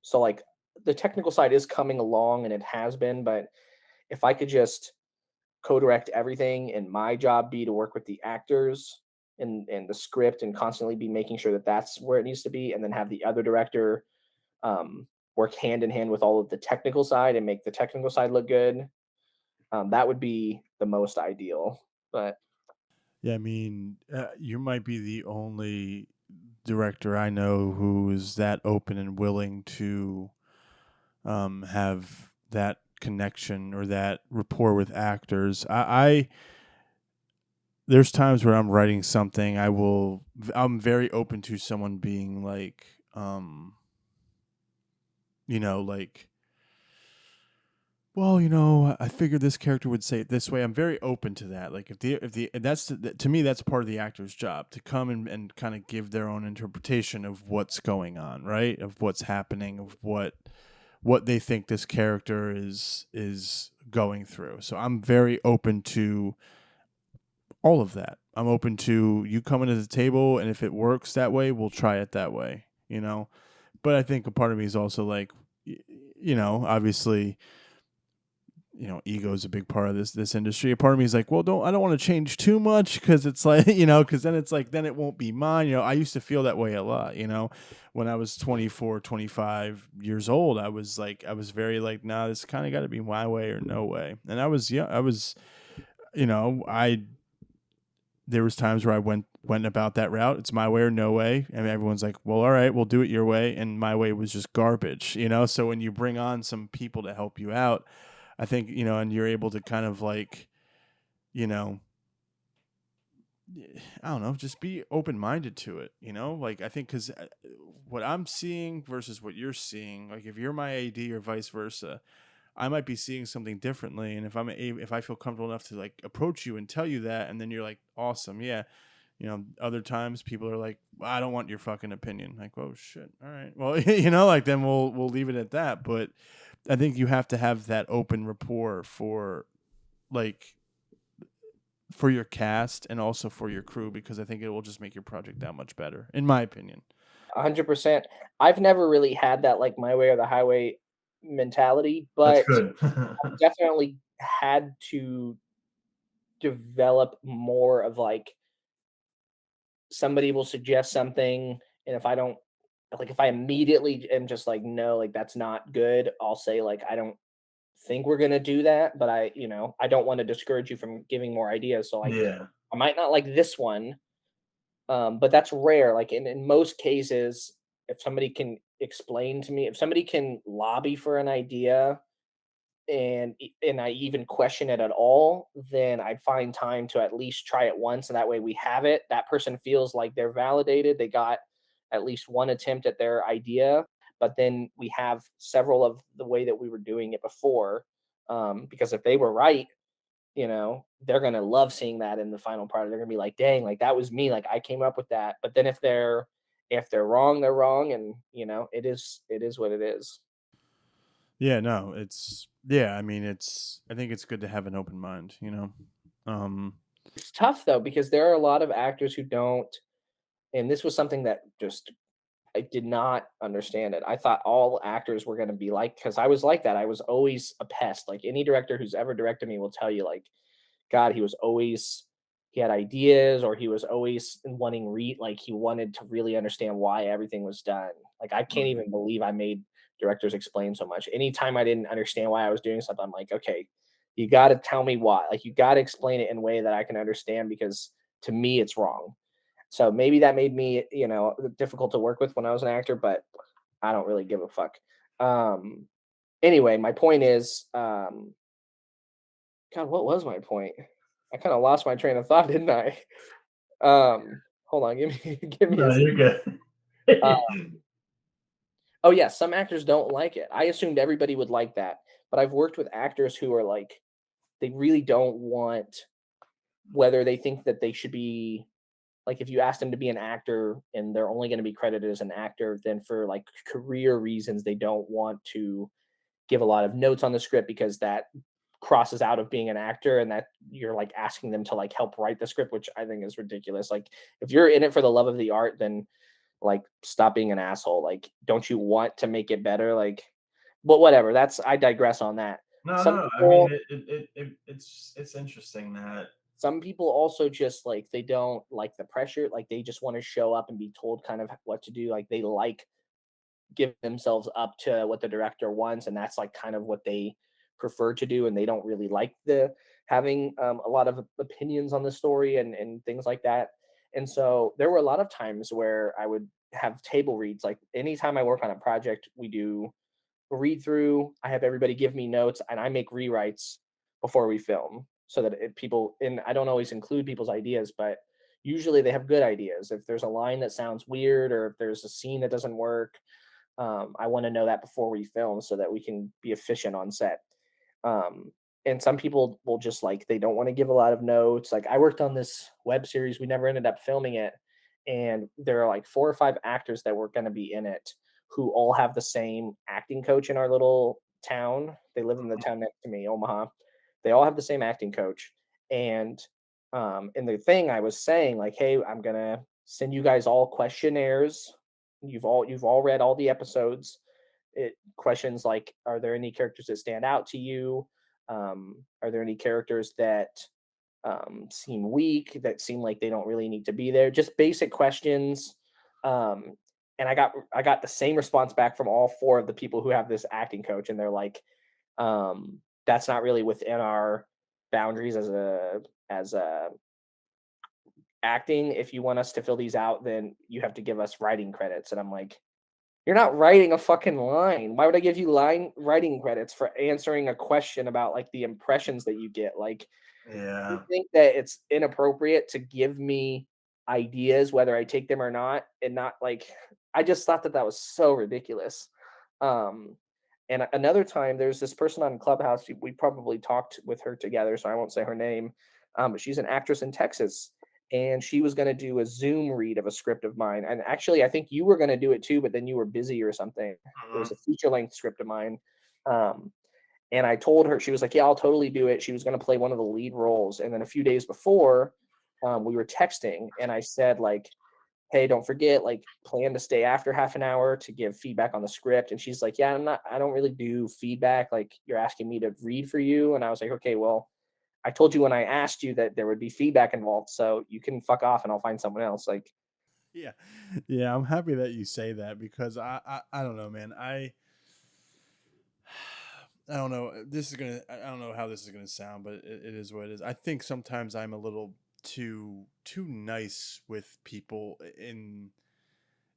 so like the technical side is coming along and it has been, but if I could just co-direct everything and my job be to work with the actors and the script and constantly be making sure that that's where it needs to be, and then have the other director work hand in hand with all of the technical side and make the technical side look good. That would be the most ideal. But Yeah, I mean, you might be the only director I know who is that open and willing to have that connection or that rapport with actors. I there's times where I'm writing something, I'm very open to someone being like, like, well, I figured this character would say it this way. I'm very open to that. Like if the and to me that's part of the actor's job to come and kind of give their own interpretation of what's going on, right? Of what's happening, of what they think this character is going through. So I'm very open to all of that. I'm open to you coming to the table, and if it works that way, we'll try it that way. But I think a part of me is also like, obviously, ego is a big part of this industry. A part of me is like, well, I don't want to change too much because it's like, because then it's like, then it won't be mine. I used to feel that way a lot. When I was 24, 25 years old, I was very like, nah, this kind of got to be my way or no way. And I there was times where I went about that route. It's my way or no way. And everyone's like, well, all right, we'll do it your way. And my way was just garbage. So when you bring on some people to help you out, I think, and you're able to kind of like, you know, I don't know, just be open minded to it. Like I think because what I'm seeing versus what you're seeing, like if you're my AD or vice versa, I might be seeing something differently. And if I feel comfortable enough to like approach you and tell you that, and then you're like, awesome, yeah. Other times people are like, well, I don't want your fucking opinion. Like, oh shit, all right, well, like then we'll leave it at that. But I think you have to have that open rapport like for your cast and also for your crew because I think it will just make your project that much better, in my opinion. 100%. I've never really had that like my way or the highway mentality, That's but good. I've definitely had to develop more of like somebody will suggest something, and if I don't like if I immediately am just like no, like that's not good, I'll say like I don't think we're gonna do that, but I don't want to discourage you from giving more ideas. So like Yeah. I might not like this one, but that's rare. Like in most cases, if somebody can explain to me, if somebody can lobby for an idea and I even question it at all, then I'd find time to at least try it once, and that way we have it. That person feels like they're validated. They got at least one attempt at their idea, but then we have several of the way that we were doing it before. Because if they were right, they're gonna love seeing that in the final product. They're gonna be like, "Dang, like that was me. Like I came up with that." But then if they're wrong, they're wrong, and it is what it is. Yeah, no, yeah, I mean, I think it's good to have an open mind, you know. It's tough though because there are a lot of actors who don't, and this was something that just I did not understand it. I thought all actors were gonna be like, because I was like that. I was always a pest. Like any director who's ever directed me will tell you, like, God, he had ideas, or he was always wanting like he wanted to really understand why everything was done. Like I can't even believe I made directors explain so much. Anytime I didn't understand why I was doing something, I'm like, okay, you got to tell me why. Like you got to explain it in a way that I can understand, because to me it's wrong. So maybe that made me, difficult to work with when I was an actor, but I don't really give a fuck. Um, anyway, my point is, God, what was my point? I kind of lost my train of thought, didn't I? Hold on, give me give me a No, sec. you're good. Uh, oh yeah, some actors don't like it. I assumed everybody would like that, but I've worked with actors who are like, they really don't want, whether they think that they should be, like if you ask them to be an actor and they're only going to be credited as an actor, then for like career reasons they don't want to give a lot of notes on the script, because that crosses out of being an actor, and that you're like asking them to like help write the script, which I think is ridiculous. Like if you're in it for the love of the art, then like stop being an asshole. Like don't you want to make it better? Like, but whatever. That's I digress on that. No, Some no. I mean, people it's interesting that some people also just like they don't like the pressure. Like they just want to show up and be told kind of what to do. Like they like give themselves up to what the director wants, and that's like kind of what they prefer to do, and they don't really like the having a lot of opinions on the story and things like that. And so there were a lot of times where I would have table reads. Like anytime I work on a project, we do a read through. I have everybody give me notes, and I make rewrites before we film, so that people, and I don't always include people's ideas, but usually they have good ideas. If there's a line that sounds weird, or if there's a scene that doesn't work, I want to know that before we film, so that we can be efficient on set. Um, and some people will just like they don't want to give a lot of notes. Like I worked on this web series, we never ended up filming it, and there are like 4 or 5 actors that were going to be in it who all have the same acting coach in our little town. They live in the town next to me, Omaha. They all have the same acting coach, and in the thing I was saying like, hey, I'm gonna send you guys all questionnaires. You've all read all the episodes. It questions like, are there any characters that stand out to you? Are there any characters that seem weak, that seem like they don't really need to be there? Just basic questions. Um, and I got the same response back from all 4 of the people who have this acting coach, and they're like, that's not really within our boundaries as a acting. If you want us to fill these out, then you have to give us writing credits. And I'm like, you're not writing a fucking line. Why would I give you line writing credits for answering a question about like the impressions that you get? Like, you yeah. think that it's inappropriate to give me ideas whether I take them or not, and not like, I just thought that that was so ridiculous. Um, and another time, there's this person on Clubhouse. We probably talked with her together, so I won't say her name. But she's an actress in Texas, and she was going to do a Zoom read of a script of mine. And actually, I think you were going to do it too, but then you were busy or something. It was Mhm. a feature length script of mine. Um, and I told her, she was like, "Yeah, I'll totally do it." She was going to play one of the lead roles. And then a few days before, we were texting, and I said, like, "Hey, don't forget, like, plan to stay after half an hour to give feedback on the script." And she's like, "Yeah, I don't really do feedback. Like, you're asking me to read for you." And I was like, "Okay, well, I told you when I asked you that there would be feedback involved. So you can fuck off and I'll find someone else." Like, Yeah, yeah, I'm happy that you say that because I don't know, man. I don't know. I don't know how this is gonna sound, but it is what it is. I think sometimes I'm a little too nice with people in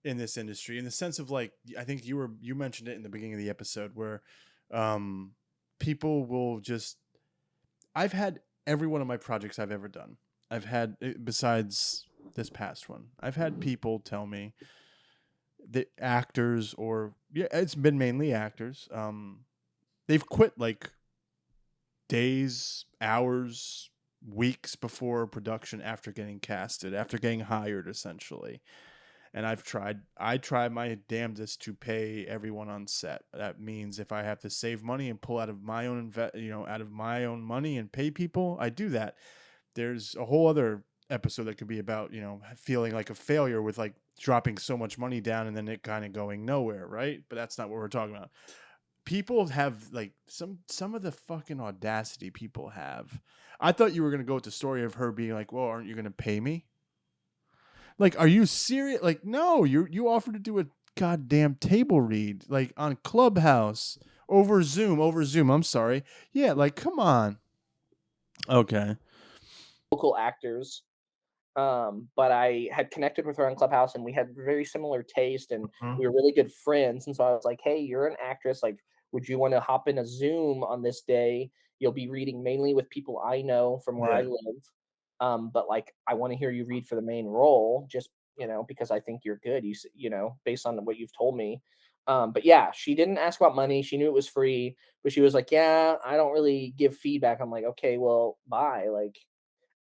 this industry, in the sense of like, I think you mentioned it in the beginning of the episode where, um people will just. I've had every one of my projects I've ever done. I've had besides this past one. I've had people tell me that actors or yeah, it's been mainly actors. They've quit like days, hours, weeks before production after getting casted, after getting hired, essentially. And I tried my damnedest to pay everyone on set. That means if I have to save money and pull out of my own, out of my own money and pay people, I do that. There's a whole other episode that could be about, feeling like a failure with like dropping so much money down and then it kind of going nowhere, right? But that's not what we're talking about. People have like some of the fucking audacity people have. I thought you were gonna go with the story of her being like, "Well, aren't you gonna pay me?" Like, are you serious? Like, no, you offered to do a goddamn table read like on Clubhouse over Zoom. I'm sorry. Yeah, like, come on. Okay. Local actors. But I had connected with her on Clubhouse and we had very similar taste and Mhm. we were really good friends. And so I was like, hey, you're an actress. Like, would you want to hop in a Zoom on this day? You'll be reading mainly with people I know from where I Yeah. live. But like, I want to hear you read for the main role, just because I think you're good. Based on what you've told me. But yeah, she didn't ask about money. She knew it was free, but she was like, "Yeah, I don't really give feedback." I'm like, "Okay, well, bye." Like,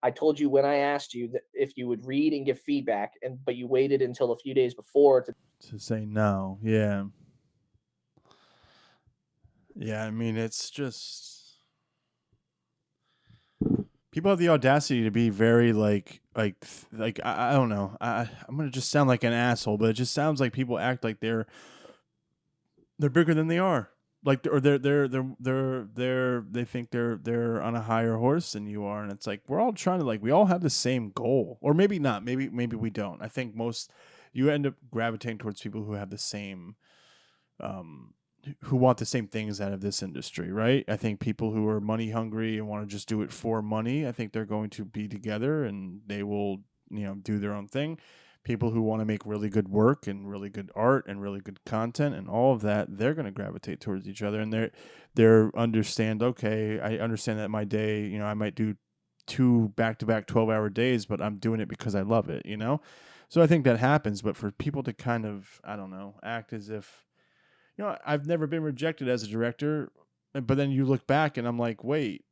I told you when I asked you that if you would read and give feedback, but you waited until a few days before to. To say no. Yeah. Yeah, I mean, it's just people have the audacity to be very like I don't know. I'm gonna just sound like an asshole, but it just sounds like people act like they're bigger than they are. Like or they think they're on a higher horse than you are, and it's like we're all trying to like we all have the same goal, or maybe not. Maybe we don't. I think most you end up gravitating towards people who have the same um, who want the same things out of this industry, right? I think people who are money hungry and want to just do it for money, I think they're going to be together and they will, do their own thing. People who want to make really good work and really good art and really good content and all of that, they're going to gravitate towards each other and they're understand, okay, I understand that my day, I might do two back-to-back 12-hour days, but I'm doing it because I love it. So I think that happens, but for people to kind of, I don't know, act as if I've never been rejected as a director, but then you look back and I'm like, wait,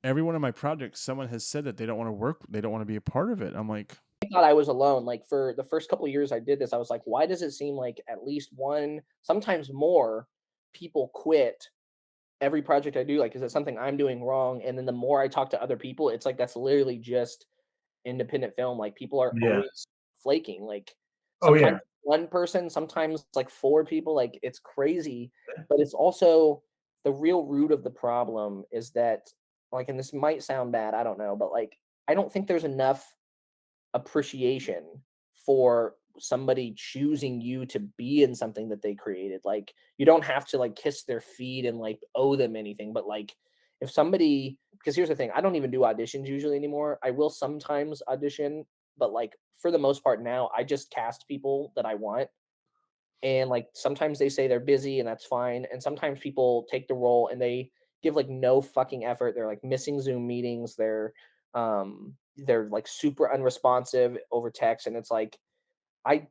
every one of my projects, someone has said that they don't want to work, they don't want to be a part of it. I'm like, I thought I was alone. Like for the first couple of years I did this, I was like, why does it seem like at least one, sometimes more, people quit every project I do? Like, is it something I'm doing wrong? And then the more I talk to other people, it's like that's literally just independent film. Like people are Yeah. always flaking. Like Oh sometimes yeah. one person, sometimes it's like four people. Like it's crazy. But it's also the real root of the problem is that like, and this might sound bad, I don't know, but like I don't think there's enough appreciation for somebody choosing you to be in something that they created. Like you don't have to like kiss their feet and like owe them anything, but like if somebody, because here's the thing, I don't even do auditions usually anymore. I will sometimes audition, but like for the most part now, I just cast people that I want. And like sometimes they say they're busy and that's fine. And sometimes people take the role and they give like no fucking effort. They're like missing Zoom meetings. They're like super unresponsive over text. And it's like I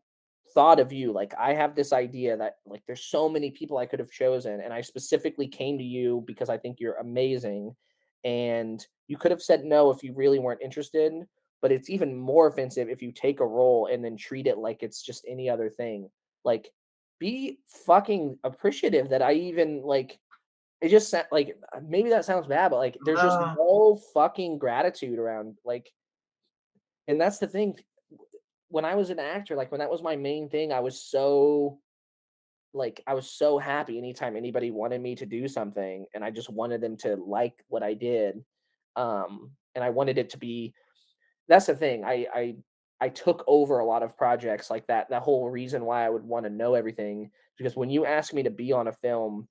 thought of you. Like I have this idea that like there's so many people I could have chosen. And I specifically came to you because I think you're amazing. And you could have said no if you really weren't interested. But it's even more offensive if you take a role and then treat it like it's just any other thing. Like be fucking appreciative that I even like it just like maybe that sounds bad, but like there's just Uh, no fucking gratitude around like, and that's the thing. When I was an actor, like when that was my main thing, I was so happy anytime anybody wanted me to do something and I just wanted them to like what I did. And I wanted it to be, that's the thing. I took over a lot of projects like that. That whole reason why I would want to know everything, because when you ask me to be on a film,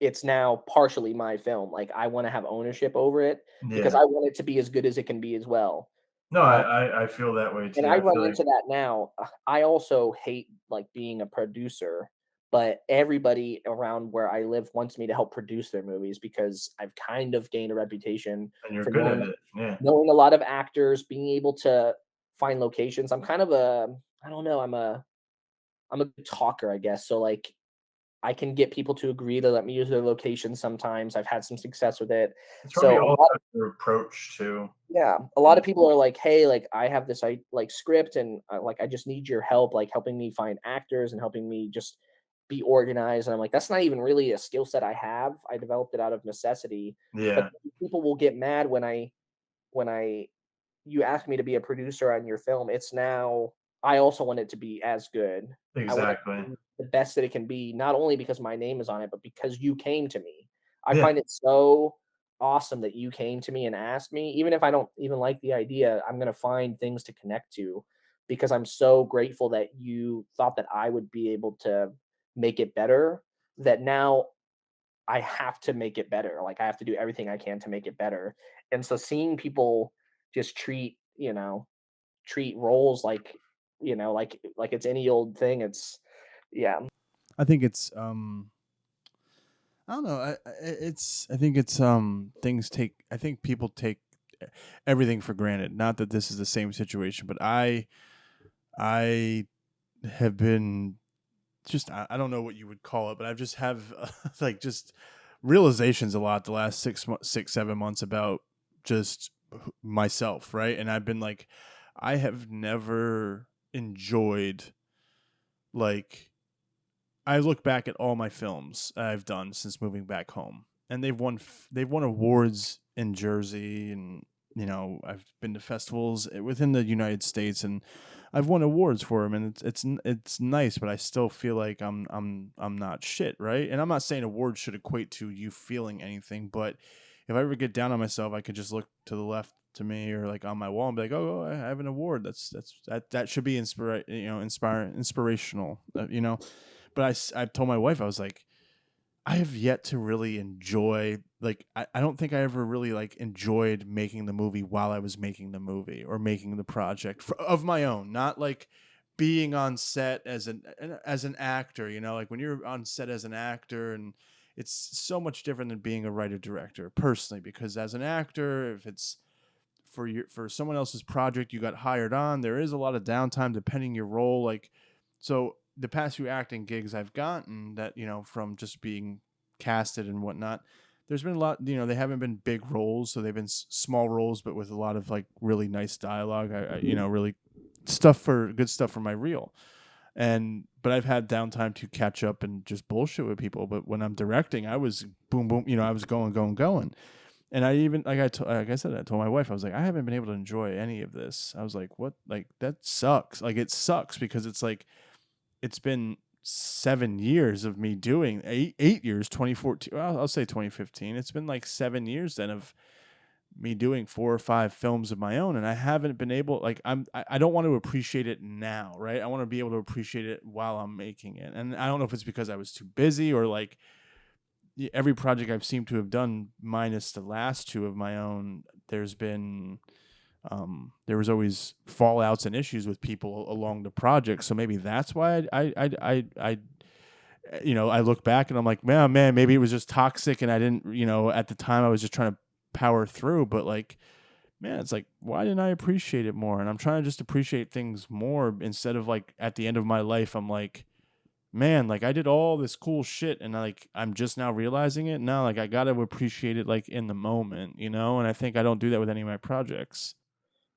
it's now partially my film. Like I want to have ownership over it because yeah. I want it to be as good as it can be as well. No, Um, I feel that way and too. I I run feel like into that now. I also hate like being a producer but everybody around where I live wants me to help produce their movies because I've kind of gained a reputation And you're for good at it. Yeah. knowing a lot of actors, being able to find locations. I'm kind of a I don't know, I'm a good talker, I guess. So like I can get people to agree to let me use their location sometimes. I've had some success with it. It's probably So a all lot about your approach too. yeah, a lot of people are like, "Hey, like I have this like script and like I just need your help like helping me find actors and helping me just be organized." And I'm like, "That's not even really a skill set I have. I developed it out of necessity." But Yeah, people will get mad when I you ask me to be a producer on your film. It's now I also want it to be as good. I want it exactly. to be the best that it can be, not only because my name is on it, but because you came to me. I Yeah, find it so awesome that you came to me and asked me, even if I don't even like the idea, I'm gonna find things to connect to because I'm so grateful that you thought that I would be able to make it better. That now I have to make it better. Like I have to do everything I can to make it better. And so seeing people just treat roles like, like it's any old thing. It's yeah. I think it's I don't know. I think it's things take. I think people take everything for granted. Not that this is the same situation, but I have been just I don't know what you would call it, but I've just have like just realizations a lot the last 6 7 months about just myself, right? And I've been like, I have never enjoyed like I look back at all my films I've done since moving back home, and they've won awards in Jersey, and I've been to festivals within the United States, and I've won awards for them, and it's nice, but I still feel like I'm not shit, right? And I'm not saying awards should equate to you feeling anything, but if I ever get down on myself, I could just look to the left to me or like on my wall and be like, oh, I have an award. That should be inspirational, but I told my wife, I was like, I have yet to really enjoy, like, I don't think I ever really like enjoyed making the movie while I was making the movie or making the project of my own, not like being on set as an actor, like when you're on set as an actor, and it's so much different than being a writer director personally, because as an actor, if it's for someone else's project you got hired on, there is a lot of downtime depending your role. Like, so the past few acting gigs I've gotten that, from just being casted and whatnot, there's been a lot, they haven't been big roles, so they've been small roles, but with a lot of like really nice dialogue. Really good stuff for my reel. But I've had downtime to catch up and just bullshit with people. But when I'm directing, I was boom, boom, I was going, going, going. And I even like I said, I told my wife, I was like, I haven't been able to enjoy any of this. I was like, what? Like that sucks. Like it sucks because it's like it's been 7 years of me doing 8 years, 2014. Well, I'll say 2015. It's been like 7 years then of me doing 4 or 5 films of my own, and I haven't been able. Like I don't want to appreciate it now, right? I want to be able to appreciate it while I'm making it, and I don't know if it's because I was too busy or like every project I've seemed to have done, minus the last two of my own, there was always fallouts and issues with people along the project. So maybe that's why I look back and I'm like, man, maybe it was just toxic, and I didn't, at the time I was just trying to power through. But like, man, it's like, why didn't I appreciate it more? And I'm trying to just appreciate things more instead of like at the end of my life, I'm like, man, like I did all this cool shit, and like I'm just now realizing it now. Like I gotta appreciate it like in the moment, and I think I don't do that with any of my projects.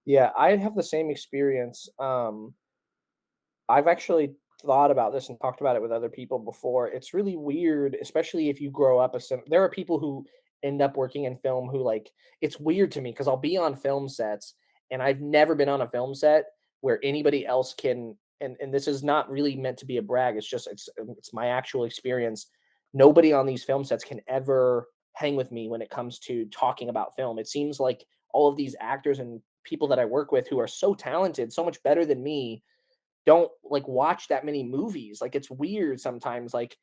Yeah, I have the same experience. I've actually thought about this and talked about it with other people before. It's really weird, especially if you grow up there are people who end up working in film who like it's weird to me because I'll be on film sets and I've never been on a film set where anybody else can and this is not really meant to be a brag. It's my actual experience. Nobody on these film sets can ever hang with me when it comes to talking about film. It seems like all of these actors and people that I work with who are so talented, so much better than me, don't like watch that many movies. Like it's weird sometimes. Like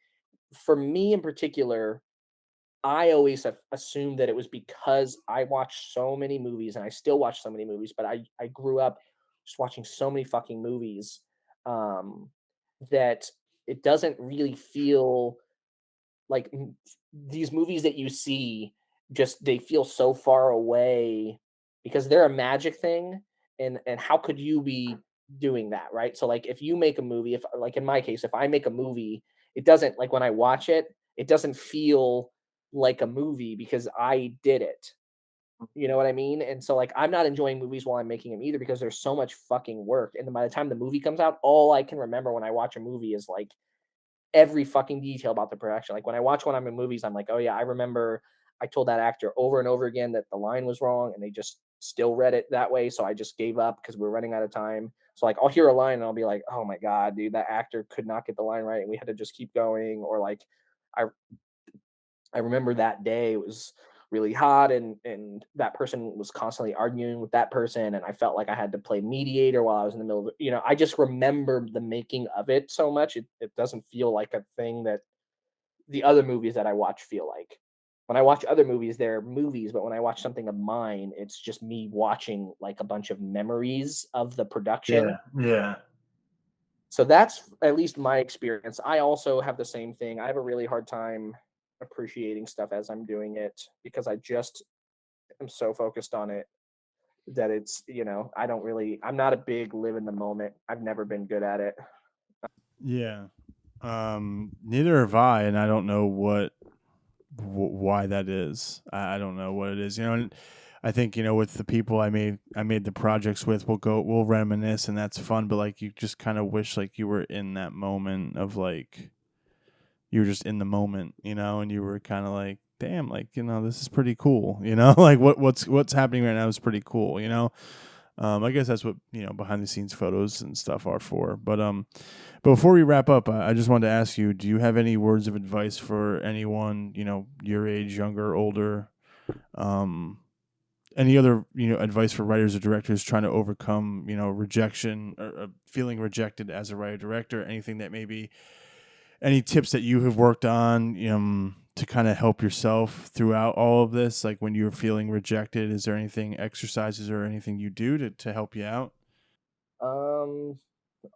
for me in particular, I always have assumed that it was because I watched so many movies and I still watch so many movies, but I grew up just watching so many fucking movies um that it doesn't really feel like these movies that you see just they feel so far away because they're a magic thing, and how could you be doing that, right? So like if you make a movie, if like in my case, if I make a movie, it doesn't like when I watch it, it doesn't feel like a movie because I did it. You know what I mean? And so like I'm not enjoying movies while I'm making them either because there's so much fucking work. And then by the time the movie comes out, all I can remember when I watch a movie is like every fucking detail about the production. Like when I watch one of my movies, I'm like, oh yeah, I remember I told that actor over and over again that the line was wrong, and they just still read it that way. So I just gave up because we are running out of time. So like I'll hear a line and I'll be like, oh my god, dude, that actor could not get the line right, and we had to just keep going. Or like I I remember that day it was really hot, and that person was constantly arguing with that person, and I felt like I had to play mediator while I was in the middle of it. I just remember the making of it so much. It doesn't feel like a thing that the other movies that I watch feel like. When I watch other movies, they're movies, but when I watch something of mine, it's just me watching like a bunch of memories of the production. Yeah. Yeah. So that's at least my experience. I also have the same thing. I have a really hard time appreciating stuff as I'm doing it because I just am so focused on it that I don't really, I'm not a big live in the moment. I've never been good at it. Yeah. Neither have I, and I don't know why that is. I don't know what it is. And I think with the people I made the projects with, we'll reminisce, and that's fun. But like, you just kind of wish like you were in that moment of like you were just in the moment, and you were kind of like, damn, like this is pretty cool, like what's happening right now is pretty cool. I guess that's what behind the scenes photos and stuff are for. But before we wrap up, I just wanted to ask you: do you have any words of advice for anyone your age, younger, older? Um, any other advice for writers or directors trying to overcome rejection or feeling rejected as a writer director? Anything that maybe any tips that you have worked on to kind of help yourself throughout all of this, like when you're feeling rejected? Is there anything, exercises or anything you do to help you out? Um,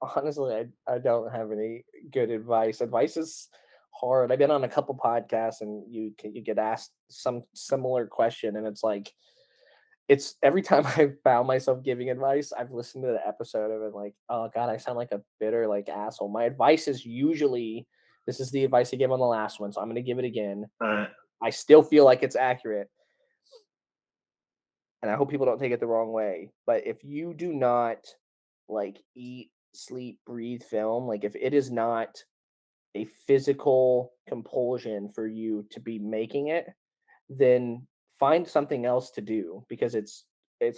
Honestly, I don't have any good advice. Advice is hard. I've been on a couple podcasts, and you get asked some similar question, and it's like it's every time I found myself giving advice, I've listened to the episode of it like, oh god, I sound like a bitter like asshole. My advice is usually this is the advice I gave on the last one, so I'm going to give it again. All right. I still feel like it's accurate, and I hope people don't take it the wrong way. But if you do not like eat, sleep, breathe film, like if it is not a physical compulsion for you to be making it, then find something else to do because it's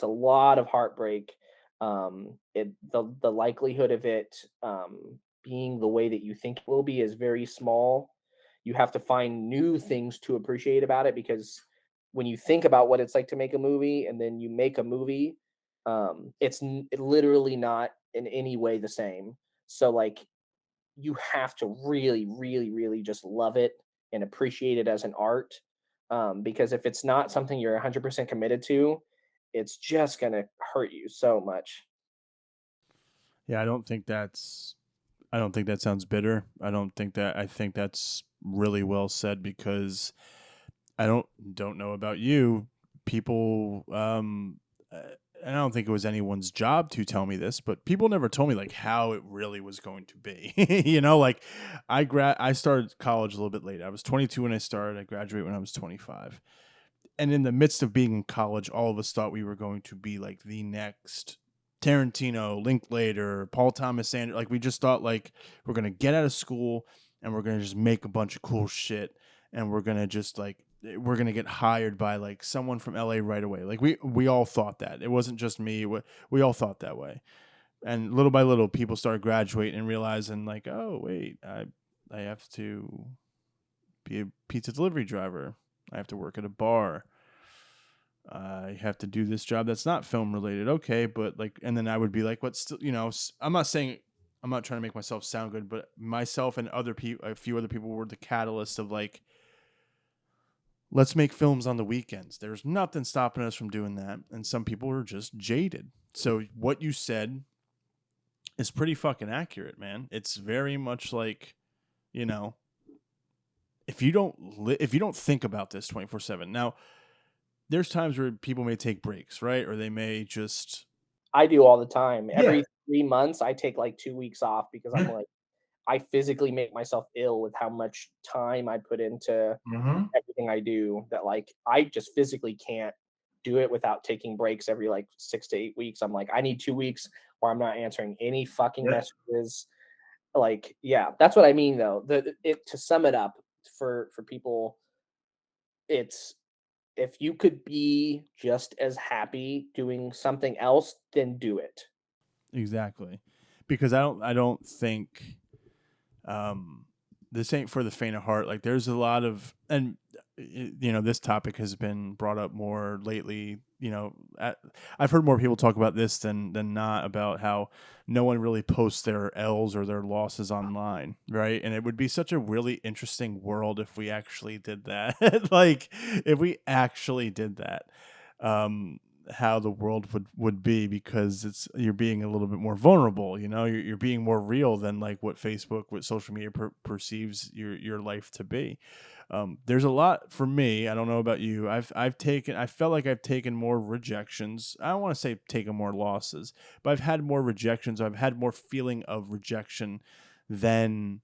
a lot of heartbreak. The likelihood of it being the way that you think it will be is very small. You have to find new things to appreciate about it because when you think about what it's like to make a movie and then you make a movie, literally not in any way the same. So like you have to really, really, really just love it and appreciate it as an art. Because if it's not something you're 100% committed to, it's just going to hurt you so much. Yeah, I don't think that sounds bitter. I think that's really well said because I don't know about you. People uh, and I don't think it was anyone's job to tell me this, but people never told me like how it really was going to be. Like I started college a little bit late. I was 22 when I started. I graduated when I was 25. And in the midst of being in college, all of us thought we were going to be like the next Tarantino, Linklater, Paul Thomas Anderson. Like we just thought like we're gonna get out of school and we're gonna just make a bunch of cool shit, and we're gonna just like we're gonna get hired by like someone from LA right away. Like we all thought that. It wasn't just me. We all thought that way. And little by little, people started graduating and realizing like, oh wait, I have to be a pizza delivery driver. I have to work at a bar. I have to do this job that's not film related. Okay, but like, and then I would be like, what's still, I'm not saying, I'm not trying to make myself sound good, but myself and other people, a few other people were the catalyst of like, let's make films on the weekends. There's nothing stopping us from doing that. And some people are just jaded. So what you said is pretty fucking accurate, man. It's very much like you know, if you don't think about this 24/7. Now, there's times where people may take breaks, right? Or they may just I do all the time. Yeah. Every 3 months, I take, like, 2 weeks off because I'm like I physically make myself ill with how much time I put into Mm-hmm. everything I do that, like, I just physically can't do it without taking breaks every, like, 6 to 8 weeks. I'm like, "I need 2 weeks where I'm not answering any fucking Yeah. messages." Like, yeah, that's what I mean, though. To sum it up for people, it's if you could be just as happy doing something else, then do it. exactly because I don't think um this ain't for the faint of heart. Like there's a lot of and this topic has been brought up more lately. I've heard more people talk about this than not about how no one really posts their L's or their losses online, right? And it would be such a really interesting world if we actually did that. Like if we actually did that. Um how the world would be because you're being a little bit more vulnerable, you're being more real than like what social media perceives your life to be. There's a lot for me. I don't know about you. I felt like I've taken more rejections. I don't want to say taken more losses, but I've had more rejections. I've had more feeling of rejection than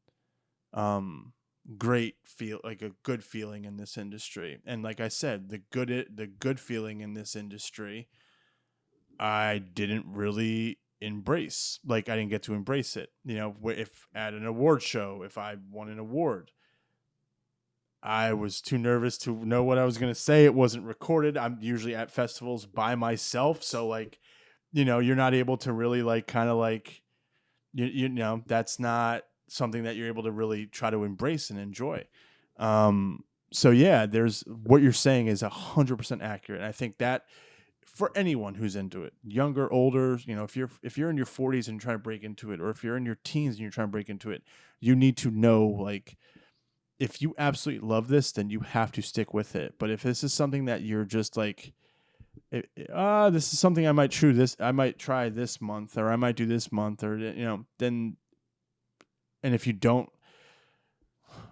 um great feel like a good feeling in this industry. And like I said, the good feeling in this industry I didn't really embrace. Like I didn't get to embrace it. If at an award show, if I won an award, I was too nervous to know what I was going to say. It wasn't recorded. I'm usually at festivals by myself, so like, you're not able to really like kind of like that's not something that you're able to really try to embrace and enjoy. So yeah, there's what you're saying is 100% accurate. And I think that for anyone who's into it, younger, older, if you're in your 40s and trying to break into it, or if you're in your teens and you're trying to break into it, you need to know like if you absolutely love this, then you have to stick with it. But if this is something that you're just like, this is something I might try this month, or I might do this month, or then, and if you don't,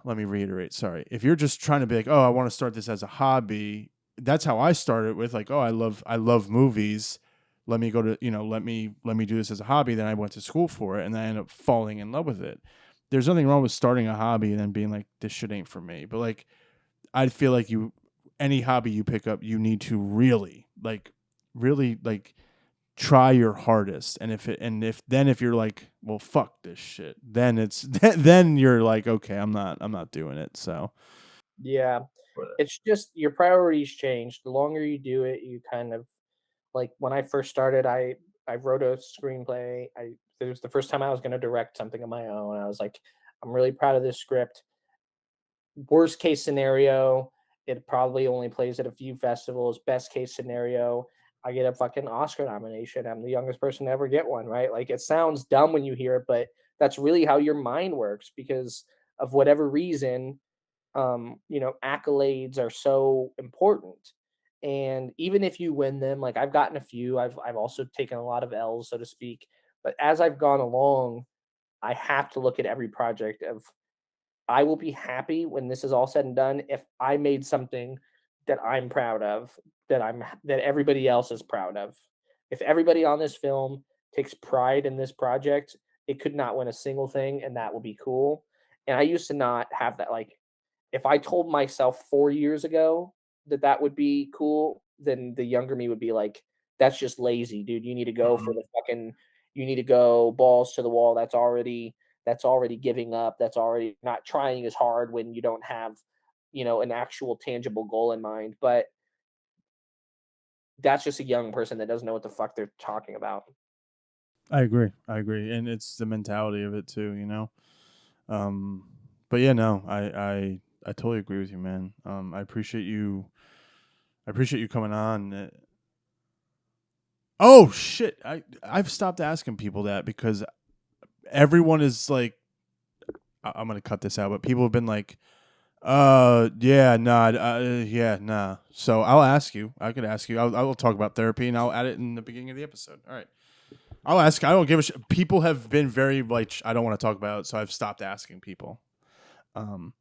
let me reiterate, sorry, if you're just trying to be like, oh, I want to start this as a hobby, that's how I started with like, oh, I love movies. Let me go to, let me do this as a hobby. Then I went to school for it, and then I ended up falling in love with it. There's nothing wrong with starting a hobby and then being like, this shit ain't for me. But like, I feel like any hobby you pick up, you need to really like try your hardest. And if you're like, well, fuck this shit, then then you're like, okay, I'm not doing it. So Yeah. For that. It's just your priorities change. The longer you do it, you kind of like when I first started, I wrote a screenplay. It was the first time I was going to direct something of my own. I was like, I'm really proud of this script. Worst case scenario, it probably only plays at a few festivals. Best case scenario, I get a fucking Oscar nomination. I'm the youngest person to ever get one, right? Like it sounds dumb when you hear it, but that's really how your mind works because of whatever reason, accolades are so important. And even if you win them, like I've gotten a few, I've also taken a lot of L's, so to speak. But as I've gone along, I have to look at every project of I will be happy when this is all said and done if I made something that I'm proud of, that everybody else is proud of. If everybody on this film takes pride in this project, it could not win a single thing, and that will be cool. And I used to not have that. Like, if I told myself 4 years ago that that would be cool, then the younger me would be like, "That's just lazy, dude. You need to go for Mhm. the fucking. You need to go balls to the wall. That's already giving up. That's already not trying as hard when you don't have, an actual tangible goal in mind." But that's just a young person that doesn't know what the fuck they're talking about. I agree, and it's the mentality of it too, um but yeah, no, I totally agree with you, man. I appreciate you coming on. Oh shit, I've stopped asking people that because everyone is like, I'm gonna cut this out, but people have been like, yeah, nah, yeah, nah. So I'll ask you. I could ask you. I will talk about therapy, and I'll add it in the beginning of the episode. All right. I'll ask. I don't give a shit. People have been very like, I don't want to talk about it, so I've stopped asking people. Um,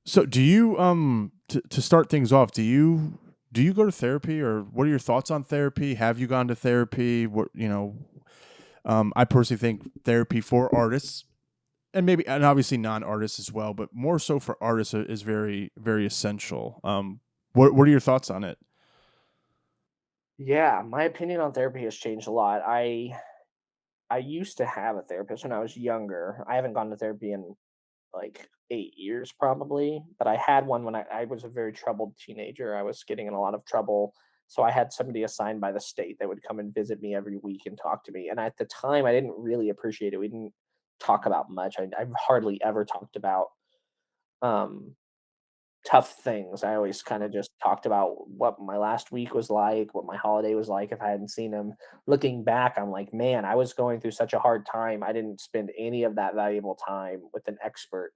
so do you to start things off, do you go to therapy, or what are your thoughts on therapy? Have you gone to therapy? What, I personally think therapy for artists, and obviously non-artists as well, but more so for artists, is very, very essential. What are your thoughts on it? Yeah, my opinion on therapy has changed a lot. I used to have a therapist when I was younger. I haven't gone to therapy in like 8 years probably, but I had one when I was a very troubled teenager. I was getting in a lot of trouble. So I had somebody assigned by the state that would come and visit me every week and talk to me. And at the time, I didn't really appreciate it. We didn't talk about much. I've hardly ever talked about um, tough things. I always kind of just talked about what my last week was like, what my holiday was like if I hadn't seen him. Looking back, I'm like, man, I was going through such a hard time. I didn't spend any of that valuable time with an expert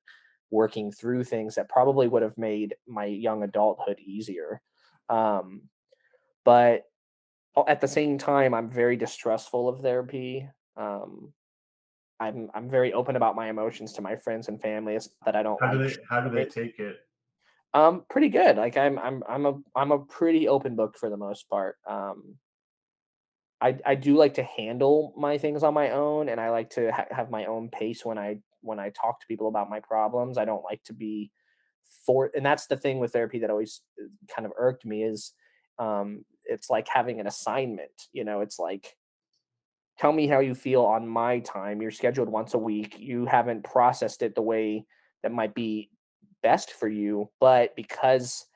working through things that probably would have made my young adulthood easier. Um, but at the same time, I'm very distrustful of therapy. Um, I'm very open about my emotions to my friends and family. It's not that I don't like how do they sharing. take it? Pretty good. Like I'm a pretty open book for the most part. I do like to handle my things on my own, and I like to have my own pace when I talk to people about my problems. I don't like to be and that's the thing with therapy that always kind of irked me is, it's like having an assignment. It's like, tell me how you feel on my time. You're scheduled once a week. You haven't processed it the way that might be best for you, but because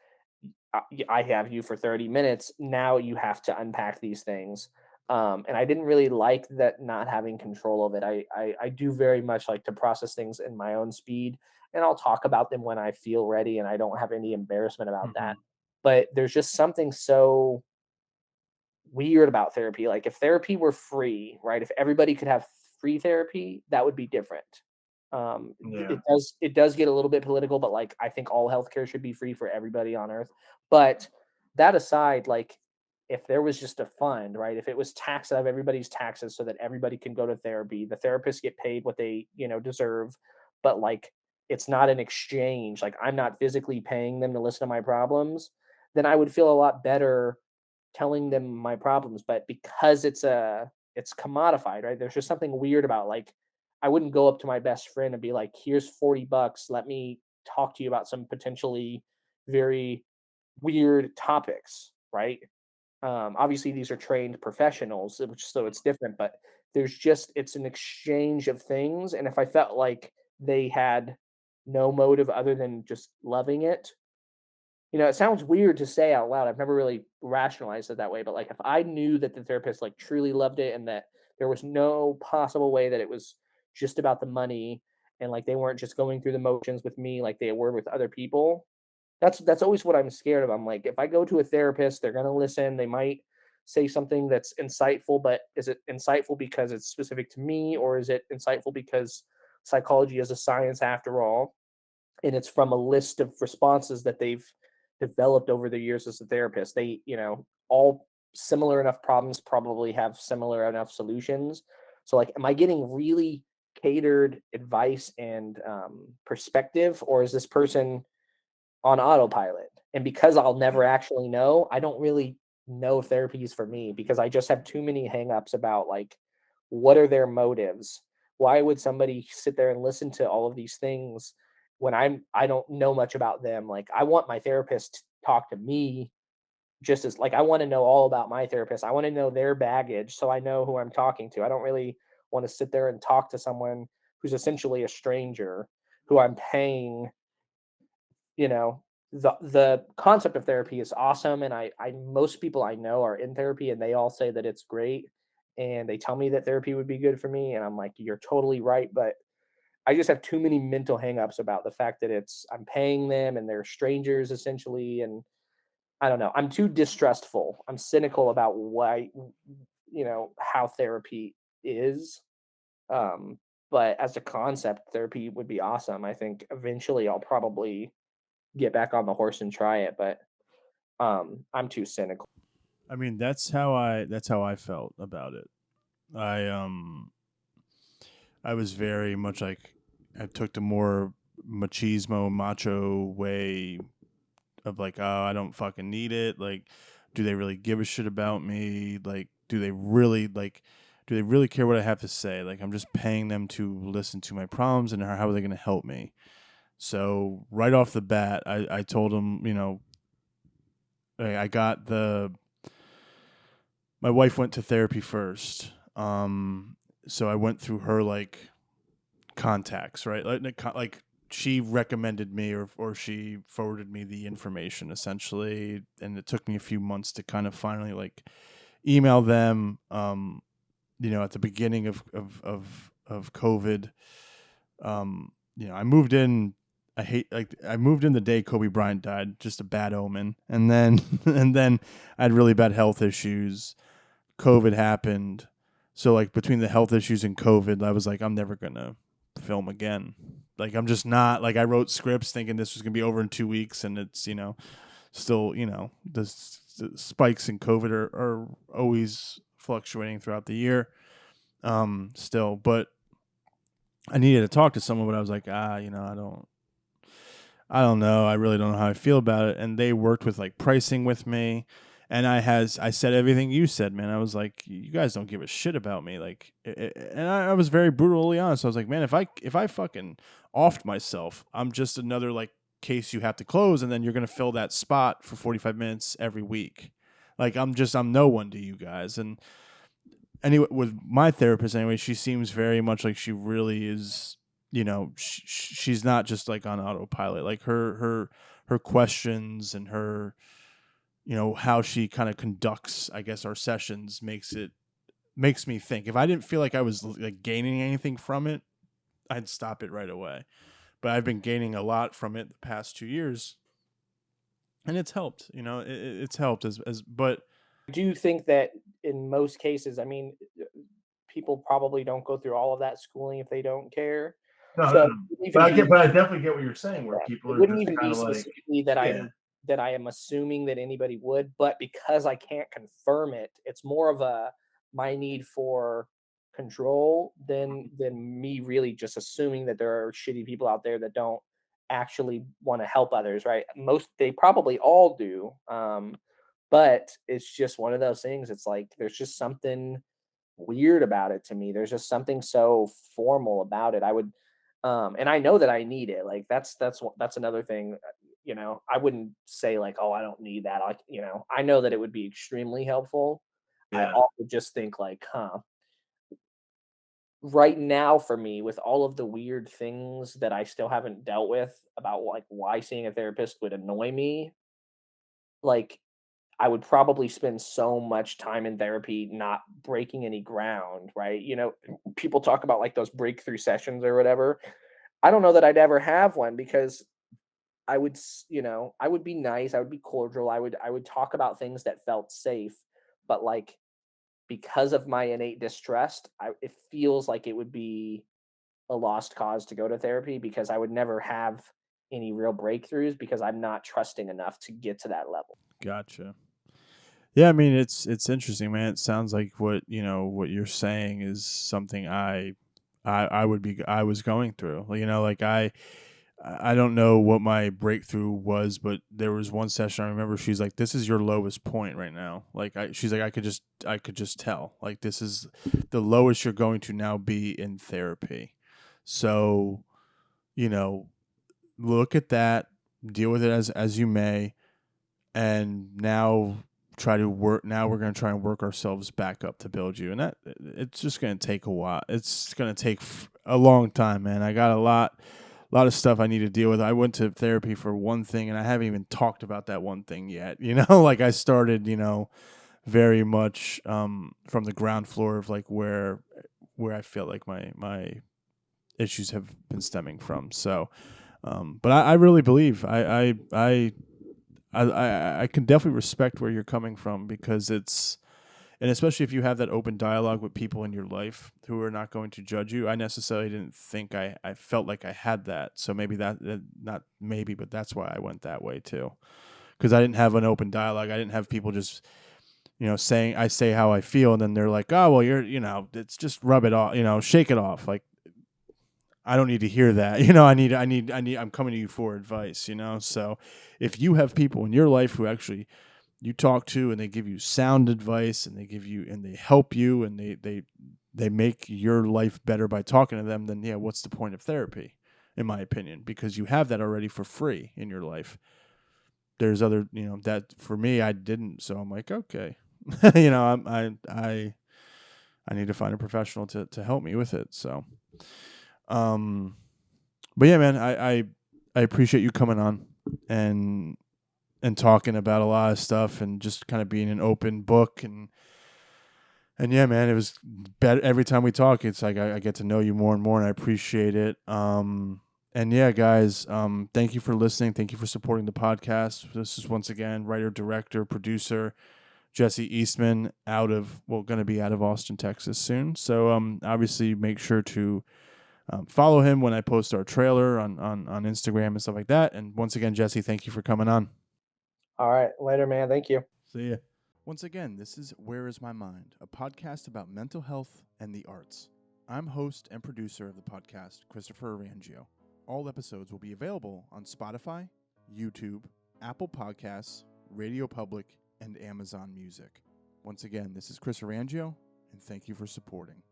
I have you for 30 minutes. Now you have to unpack these things. And I didn't really like that, not having control of it. I do very much like to process things in my own speed, and I'll talk about them when I feel ready, and I don't have any embarrassment about Hmm. that. But there's just something so weird about therapy. Like, if therapy were free, right? If everybody could have free therapy, that would be different. Yeah. It does get a little bit political, but like, I think all healthcare should be free for everybody on earth. But that aside, like, if there was just a fund, right? If it was taxed out of everybody's taxes so that everybody can go to therapy, the therapists get paid what they, deserve, but like, it's not an exchange. Like, I'm not physically paying them to listen to my problems, then I would feel a lot better telling them my problems. But because it's commodified, right? There's just something weird about, like, I wouldn't go up to my best friend and be like, "Here's $40. Let me talk to you about some potentially very weird topics," right? Obviously, these are trained professionals, so it's different. But it's an exchange of things, and if I felt like they had no motive other than just loving it, it sounds weird to say out loud. I've never really rationalized it that way, but like, if I knew that the therapist like truly loved it, and that there was no possible way that it was just about the money, and like they weren't just going through the motions with me like they were with other people, that's always what I'm scared of. I'm like, if I go to a therapist, they're going to listen. They might say something that's insightful, but is it insightful because it's specific to me, or is it insightful because psychology is a science after all? And it's from a list of responses that they've developed over the years as a therapist. They, all similar enough problems probably have similar enough solutions. So, like, am I getting really catered advice and perspective, or is this person on autopilot? And because I'll never Yeah. actually know, I don't really know if therapy is for me, because I just have too many hangups about, like, what are their motives? Why would somebody sit there and listen to all of these things when I don't know much about them? Like, I want my therapist to talk to me, just as like, I want to know all about my therapist. I want to know their baggage so I know who I'm talking to. I don't really want to sit there and talk to someone who's essentially a stranger who I'm paying. you know the concept of therapy is awesome, and I most people I know are in therapy, and they all say that it's great, and they tell me that therapy would be good for me, and I'm like, you're totally right. But I just have too many mental hangups about the fact that I'm paying them and they're strangers essentially. And I don't know, I'm too distrustful, I'm cynical about why, how therapy is. um but as a concept, therapy would be awesome. I think eventually I'll probably get back on the horse and try it, but I'm too cynical. I mean, that's how I felt about it. I I was very much like, I took the more machismo, macho way of like, oh, I don't fucking need it. Like, do they really give a shit about me? Like, do they really care what I have to say? Like, I'm just paying them to listen to my problems, and how are they going to help me? So right off the bat, I told them, I got my wife went to therapy first. So I went through her like contacts, right? Like she recommended me or she forwarded me the information essentially, and it took me a few months to kind of finally like email them. At the beginning of COVID, I moved in. I moved in the day Kobe Bryant died, just a bad omen. And then and then I had really bad health issues. COVID happened. So like between the health issues and COVID, I was like, I'm never gonna film again. Like I'm just not like I wrote scripts thinking this was gonna be over in 2 weeks, and it's still the spikes in COVID are always fluctuating throughout the year. Still, but I needed to talk to someone, but I was like, I don't know. I really don't know how I feel about it. And they worked with like pricing with me. And I said everything you said, man. I was like, you guys don't give a shit about me. Like, and I was very brutally honest. I was like, man, if I fucking offed myself, I'm just another like case you have to close. And then you're going to fill that spot for 45 minutes every week. Like, I'm no one to you guys. And anyway, with my therapist, anyway, she seems very much like she really is. She's not just like on autopilot. Like her questions and her, how she kind of conducts, I guess, our sessions makes me think. If I didn't feel like I was like gaining anything from it, I'd stop it right away. But I've been gaining a lot from it the past 2 years, and it's helped. It's helped but Do you think that in most cases, I mean, people probably don't go through all of that schooling if they don't care. no, So no, it no. wouldn't even But be but I definitely get what you're saying, where yeah, people it are wouldn't just even kind be of like, specifically that yeah, I am assuming that anybody would, but because I can't confirm it, it's more of a my need for control than me really just assuming that there are shitty people out there that don't actually want to help others, right? Most they probably all do. But it's just one of those things. It's like there's just something weird about it to me. There's just something so formal about it. And I know that I need it. Like that's another thing. I wouldn't say like, oh, I don't need that. Like, I know that it would be extremely helpful. I yeah, also just think like, right now for me, with all of the weird things that I still haven't dealt with about like why seeing a therapist would annoy me, like I would probably spend so much time in therapy not breaking any ground, right? People talk about like those breakthrough sessions or whatever. I don't know that I'd ever have one because I would be nice, I would be cordial, I would talk about things that felt safe, but like because of my innate distrust, it feels like it would be a lost cause to go to therapy because I would never have any real breakthroughs because I'm not trusting enough to get to that level. gotcha. Yeah, I mean it's interesting, man. It sounds like what you're saying is something I was going through. Like I don't know what my breakthrough was, but there was one session I remember she's like, "This is your lowest point right now." Like she's like, I could just tell. Like this is the lowest you're going to now be in therapy. So, you know, look at that, deal with it as you may, and now try to work. Now we're going to try and work ourselves back up to build you, and that it's just going to take a while. It's going to take a long time, man. I got a lot of stuff I need to deal with. I went to therapy for one thing, and I haven't even talked about that one thing yet. Like I started, very much from the ground floor of like where I feel like my issues have been stemming from. So, but I really believe I can definitely respect where you're coming from because and especially if you have that open dialogue with people in your life who are not going to judge you. I necessarily didn't think I felt like I had that. So maybe not maybe, but that's why I went that way too. Because I didn't have an open dialogue. I didn't have people just, saying, I say how I feel. And then they're like, oh, well, it's just rub it off, shake it off. Like, I don't need to hear that. I'm coming to you for advice, So if you have people in your life who actually you talk to and they give you sound advice and they help you and they make your life better by talking to them, then yeah, what's the point of therapy, in my opinion? Because you have that already for free in your life. There's other, that for me, I didn't. So I'm like, okay, I need to find a professional to help me with it. So, but yeah, man, I appreciate you coming on and talking about a lot of stuff and just kind of being an open book and yeah, man, it was better every time we talk. It's like I get to know you more and more, and I appreciate it. And yeah, guys, thank you for listening. Thank you for supporting the podcast. This is once again writer, director, producer Jesse Eastman going to be out of Austin, Texas soon. So obviously make sure to follow him when I post our trailer on Instagram and stuff like that. And once again, Jesse, thank you for coming on. All right. Later, man. Thank you. See ya. Once again, this is Where Is My Mind, a podcast about mental health and the arts. I'm host and producer of the podcast, Christopher Orangeo. All episodes will be available on Spotify, YouTube, Apple Podcasts, Radio Public, and Amazon Music. Once again, this is Chris Orangeo, and thank you for supporting.